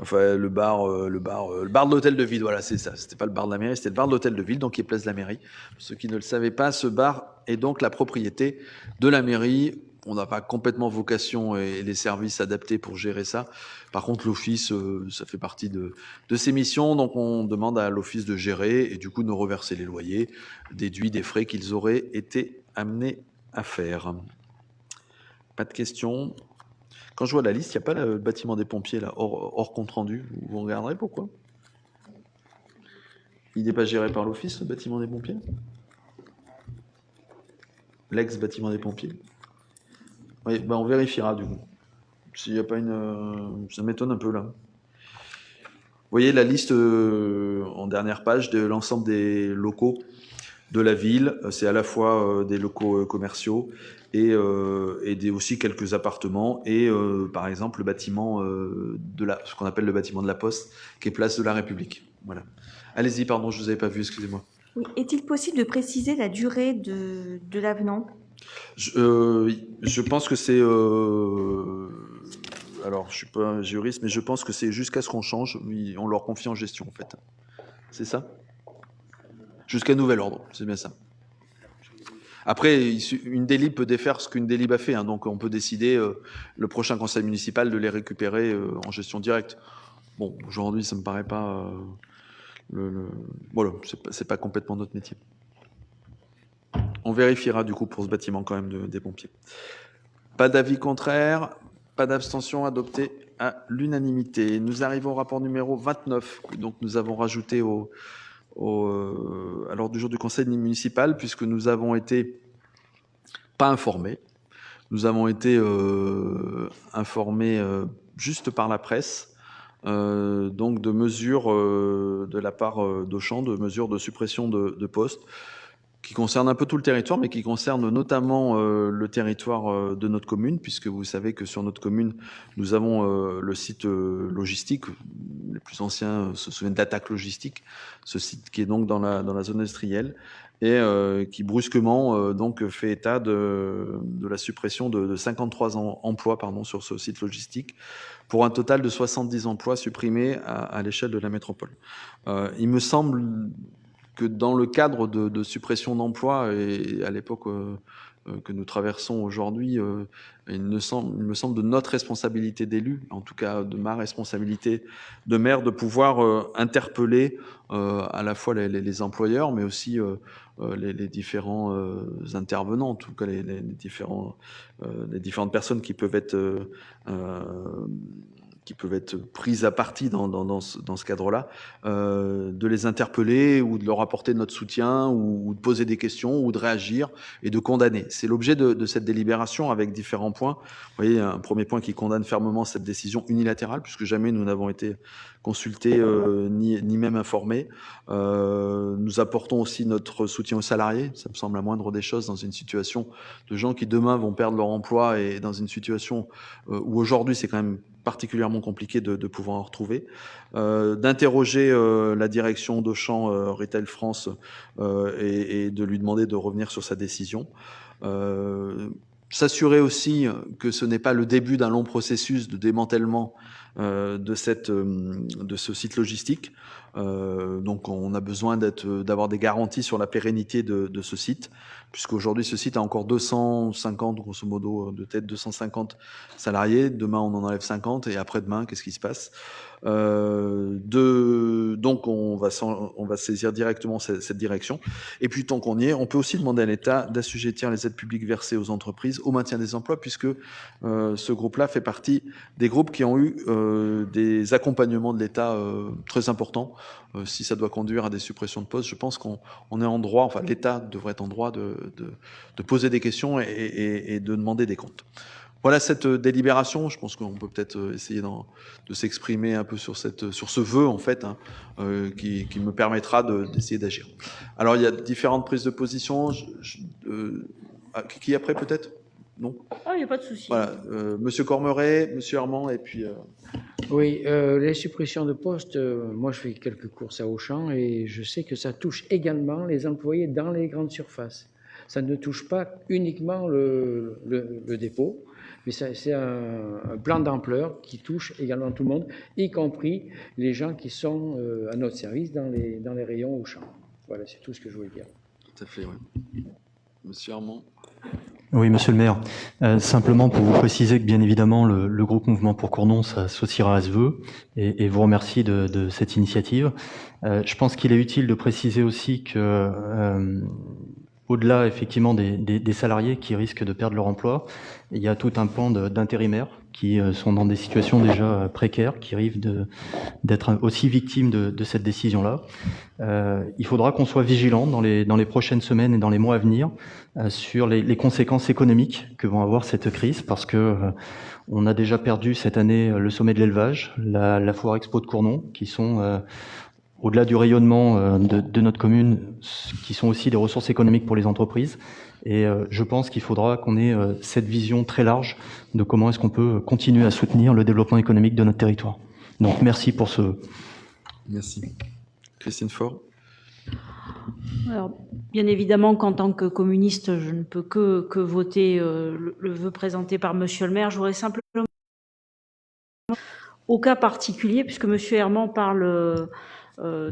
Enfin, le bar de l'hôtel de ville, voilà, c'est ça. C'était pas le bar de la mairie, c'était le bar de l'hôtel de ville, donc qui est place de la mairie. Pour ceux qui ne le savaient pas, ce bar est donc la propriété de la mairie. On n'a pas complètement vocation et les services adaptés pour gérer ça. Par contre, l'office, ça fait partie de ses missions, donc on demande à l'office de gérer et du coup de nous reverser les loyers, déduits des frais qu'ils auraient été amenés à faire. Pas de questions? Quand je vois la liste, il n'y a pas le bâtiment des pompiers, là, hors compte rendu. Vous regarderez pourquoi? Il n'est pas géré par l'office, le bâtiment des pompiers? L'ex-bâtiment des pompiers? Oui, ben on vérifiera du coup. S'il n'y a pas ça m'étonne un peu là. Vous voyez la liste en dernière page de l'ensemble des locaux de la ville. C'est à la fois des locaux commerciaux et aussi quelques appartements et par exemple le bâtiment ce qu'on appelle le bâtiment de la Poste, qui est place de la République. Voilà. Allez-y, pardon, je vous avais pas vu, excusez-moi. Oui. Est-il possible de préciser la durée de l'avenant? Je pense que c'est alors je suis pas un juriste, mais je pense que c'est jusqu'à ce qu'on change, on leur confie en gestion en fait. C'est ça? Jusqu'à nouvel ordre, c'est bien ça. Après, une délib peut défaire ce qu'une délib a fait, hein, donc on peut décider le prochain conseil municipal de les récupérer en gestion directe. Bon, aujourd'hui, ça me paraît pas... Voilà, c'est pas complètement notre métier. On vérifiera du coup pour ce bâtiment quand même des pompiers. Pas d'avis contraire, pas d'abstention, adopté à l'unanimité. Nous arrivons au rapport numéro 29, donc nous avons rajouté à l'ordre du jour du conseil municipal, puisque nous avons été pas informés. Nous avons été informés juste par la presse, donc de mesures de la part d'Auchan, de mesures de suppression de postes. qui concerne un peu tout le territoire, mais qui concerne notamment le territoire de notre commune, puisque vous savez que sur notre commune, nous avons le site logistique. Les plus anciens se souviennent d'Attaque Logistique, ce site qui est donc dans la zone industrielle et qui brusquement donc fait état de la suppression de 53 emplois sur ce site logistique, pour un total de 70 emplois supprimés à l'échelle de la métropole. Il me semble que dans le cadre de suppression d'emplois, et à l'époque que nous traversons aujourd'hui, il me semble de notre responsabilité d'élu, en tout cas de ma responsabilité de maire, de pouvoir interpeller à la fois les employeurs, mais aussi les différents intervenants, en tout cas les différentes personnes qui peuvent être prises à partie dans ce cadre-là, de les interpeller ou de leur apporter notre soutien ou de poser des questions ou de réagir et de condamner. C'est l'objet de cette délibération avec différents points. Vous voyez, un premier point qui condamne fermement cette décision unilatérale, puisque jamais nous n'avons été consultés ni même informés. Nous apportons aussi notre soutien aux salariés. Ça me semble la moindre des choses dans une situation de gens qui demain vont perdre leur emploi et dans une situation où aujourd'hui c'est quand même particulièrement compliqué de pouvoir en retrouver, d'interroger la direction d'Auchan Retail France et de lui demander de revenir sur sa décision. S'assurer aussi que ce n'est pas le début d'un long processus de démantèlement de ce site logistique. Donc on a besoin d'avoir des garanties sur la pérennité de ce site, puisqu'aujourd'hui ce site a encore 250, grosso modo, de tête 250 salariés. Demain on en enlève 50 et après-demain, qu'est-ce qui se passe? Donc on va saisir directement cette direction. Et puis tant qu'on y est, on peut aussi demander à l'État d'assujettir les aides publiques versées aux entreprises au maintien des emplois, puisque ce groupe-là fait partie des groupes qui ont eu des accompagnements de l'État très importants. Si ça doit conduire à des suppressions de postes, je pense qu'on est en droit, enfin l'État devrait être en droit de poser des questions et de demander des comptes. Voilà cette délibération. Je pense qu'on peut peut-être essayer de s'exprimer un peu sur ce vœu, en fait, qui me permettra d'essayer d'agir. Alors, il y a différentes prises de position. Qui après, peut-être? Non? Ah, il n'y a pas de souci. Voilà. Monsieur Cormeret, Monsieur Armand, et puis... Oui, les suppressions de postes, moi je fais quelques courses à Auchan et je sais que ça touche également les employés dans les grandes surfaces. Ça ne touche pas uniquement le dépôt, mais c'est un plan d'ampleur qui touche également tout le monde, y compris les gens qui sont à notre service dans les rayons Auchan. Voilà, c'est tout ce que je voulais dire. Tout à fait, oui. Monsieur Armand. Oui, monsieur le maire. Simplement pour vous préciser que bien évidemment le groupe Mouvement pour Cournon s'associera à ce vœu et vous remercie de cette initiative. Je pense qu'il est utile de préciser aussi que au-delà effectivement des salariés qui risquent de perdre leur emploi, il y a tout un pan d'intérimaires qui sont dans des situations déjà précaires, qui risquent d'être aussi victimes de cette décision-là. Il faudra qu'on soit vigilant dans les prochaines semaines et dans les mois à venir sur les conséquences économiques que vont avoir cette crise, parce que on a déjà perdu cette année le sommet de l'élevage, la foire expo de Cournon, qui sont au-delà du rayonnement de notre commune, qui sont aussi des ressources économiques pour les entreprises. Et je pense qu'il faudra qu'on ait cette vision très large de comment est-ce qu'on peut continuer à soutenir le développement économique de notre territoire. Donc merci pour ce... Merci. Christine Faure. Alors, bien évidemment qu'en tant que communiste, je ne peux que voter le vœu présenté par Monsieur le maire. Je voudrais simplement, au cas particulier, puisque Monsieur Herman parle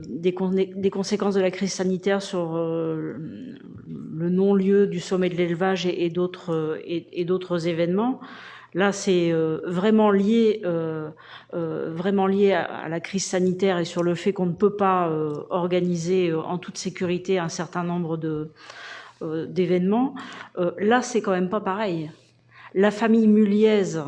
des conséquences de la crise sanitaire sur le non-lieu du sommet de l'élevage et d'autres événements. Là, c'est vraiment lié à la crise sanitaire et sur le fait qu'on ne peut pas organiser en toute sécurité un certain nombre d'événements. Là, c'est quand même pas pareil. La famille Muliez,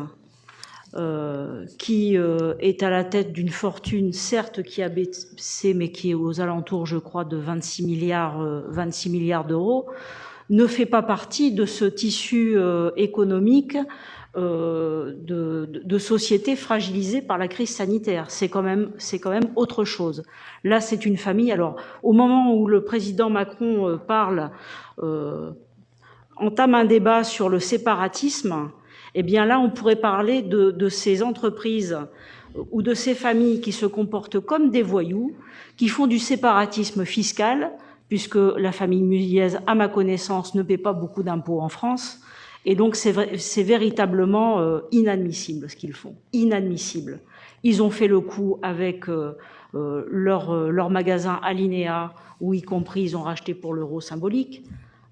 qui est à la tête d'une fortune, certes qui a baissé, mais qui est aux alentours, je crois, de 26 milliards d'euros, ne fait pas partie de ce tissu économique de sociétés fragilisées par la crise sanitaire. C'est quand même autre chose. Là, c'est une famille. Alors, au moment où le président Macron entame un débat sur le séparatisme, eh bien là, on pourrait parler de ces entreprises ou de ces familles qui se comportent comme des voyous, qui font du séparatisme fiscal, puisque la famille Muliez, à ma connaissance, ne paie pas beaucoup d'impôts en France. Et donc, c'est véritablement inadmissible ce qu'ils font. Inadmissible. Ils ont fait le coup avec leur magasin Alinéa, où y compris ils ont racheté pour l'euro symbolique,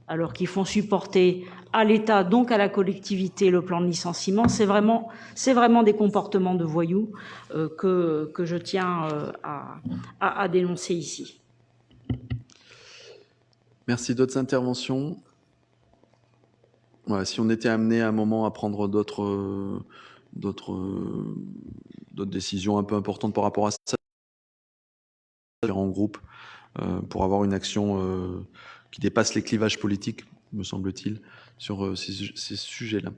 alors qu'ils font supporter à l'État, donc à la collectivité, le plan de licenciement. C'est vraiment des comportements de voyous que je tiens à dénoncer ici. Merci. D'autres interventions? Voilà, si on était amené à un moment à prendre d'autres décisions un peu importantes par rapport à ça, en groupe, pour avoir une action qui dépasse les clivages politiques, me semble-t-il, sur ces sujets-là.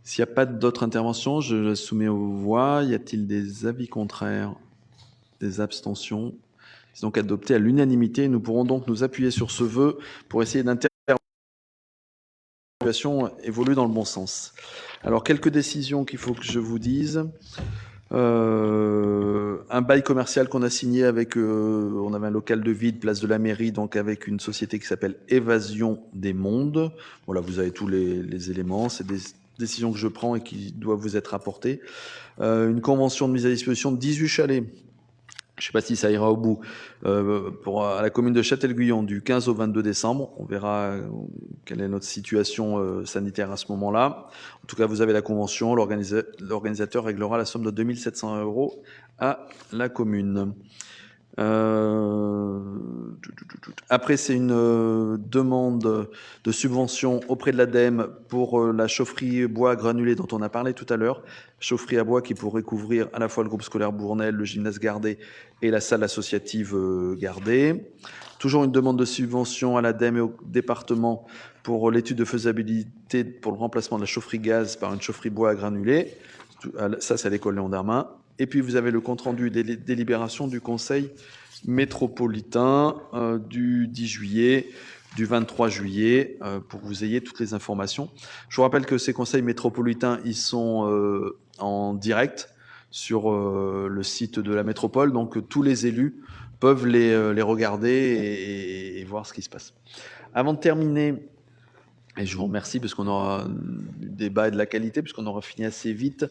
S'il n'y a pas d'autres interventions, je la soumets aux voix. Y a-t-il des avis contraires, des abstentions? C'est donc adopté à l'unanimité. Nous pourrons donc nous appuyer sur ce vœu pour essayer d'intervenir. La situation évolue dans le bon sens. Alors, quelques décisions qu'il faut que je vous dise. Un bail commercial qu'on a signé avec, on avait un local de vide, place de la mairie, donc avec une société qui s'appelle Évasion des Mondes. Voilà, vous avez tous les éléments. C'est des décisions que je prends et qui doivent vous être apportées. Une convention de mise à disposition de 18 chalets. Je ne sais pas si ça ira au bout, à la commune de Châtel-Guyon du 15 au 22 décembre. On verra quelle est notre situation sanitaire à ce moment-là. En tout cas, vous avez la convention. L'organisateur réglera la somme de 2 700 € à la commune. Après, c'est une demande de subvention auprès de l'ADEME pour la chaufferie bois granulé dont on a parlé tout à l'heure. Chaufferie à bois qui pourrait couvrir à la fois le groupe scolaire Bournel, le gymnase Gardé et la salle associative Gardé. Toujours une demande de subvention à l'ADEME et au département pour l'étude de faisabilité pour le remplacement de la chaufferie gaz par une chaufferie bois granulé. Ça, c'est à l'école Léon Darmin. Et puis, vous avez le compte-rendu des délibérations du Conseil métropolitain du 10 juillet, du 23 juillet, pour que vous ayez toutes les informations. Je vous rappelle que ces conseils métropolitains, ils sont en direct sur le site de la métropole, donc tous les élus peuvent les regarder et voir ce qui se passe. Avant de terminer, et je vous remercie parce qu'on aura du débat et de la qualité, puisqu'on aura fini assez vite.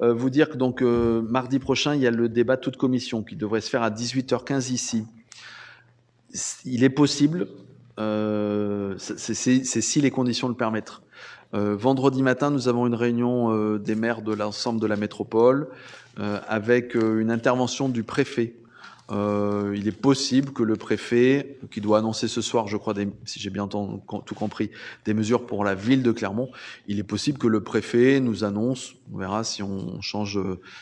Vous dire que donc mardi prochain, il y a le débat toute commission qui devrait se faire à 18h15 ici. Il est possible, c'est si les conditions le permettent. Vendredi matin, nous avons une réunion des maires de l'ensemble de la métropole avec une intervention du préfet. Il est possible que le préfet, qui doit annoncer ce soir, je crois, si j'ai bien tout compris, des mesures pour la ville de Clermont, il est possible que le préfet nous annonce, on verra si on change,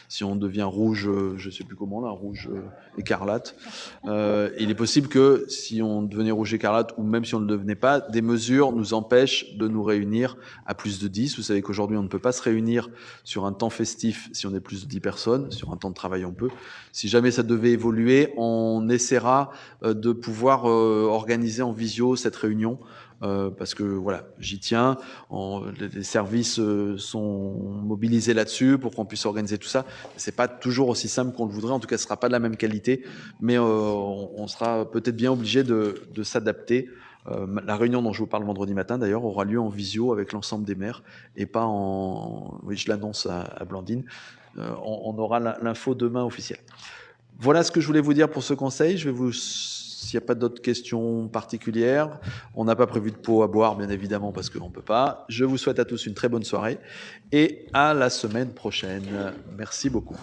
si on devient rouge, je ne sais plus comment là, rouge écarlate. Il est possible que si on devenait rouge écarlate, ou même si on ne le devenait pas, des mesures nous empêchent de nous réunir à plus de 10. Vous savez qu'aujourd'hui, on ne peut pas se réunir sur un temps festif si on est plus de 10 personnes. Sur un temps de travail, on peut. Si jamais ça devait évoluer, on essaiera de pouvoir organiser en visio cette réunion parce que voilà, j'y tiens. Les services sont mobilisés là-dessus pour qu'on puisse organiser tout ça. C'est pas toujours aussi simple qu'on le voudrait. En tout cas, ce sera pas de la même qualité, mais on sera peut-être bien obligé de s'adapter. La réunion dont je vous parle vendredi matin, d'ailleurs, aura lieu en visio avec l'ensemble des maires et pas en... Oui, je l'annonce à Blandine. On aura l'info demain officielle. Voilà ce que je voulais vous dire pour ce conseil. S'il n'y a pas d'autres questions particulières, on n'a pas prévu de pot à boire, bien évidemment, parce qu'on ne peut pas. Je vous souhaite à tous une très bonne soirée et à la semaine prochaine. Merci beaucoup.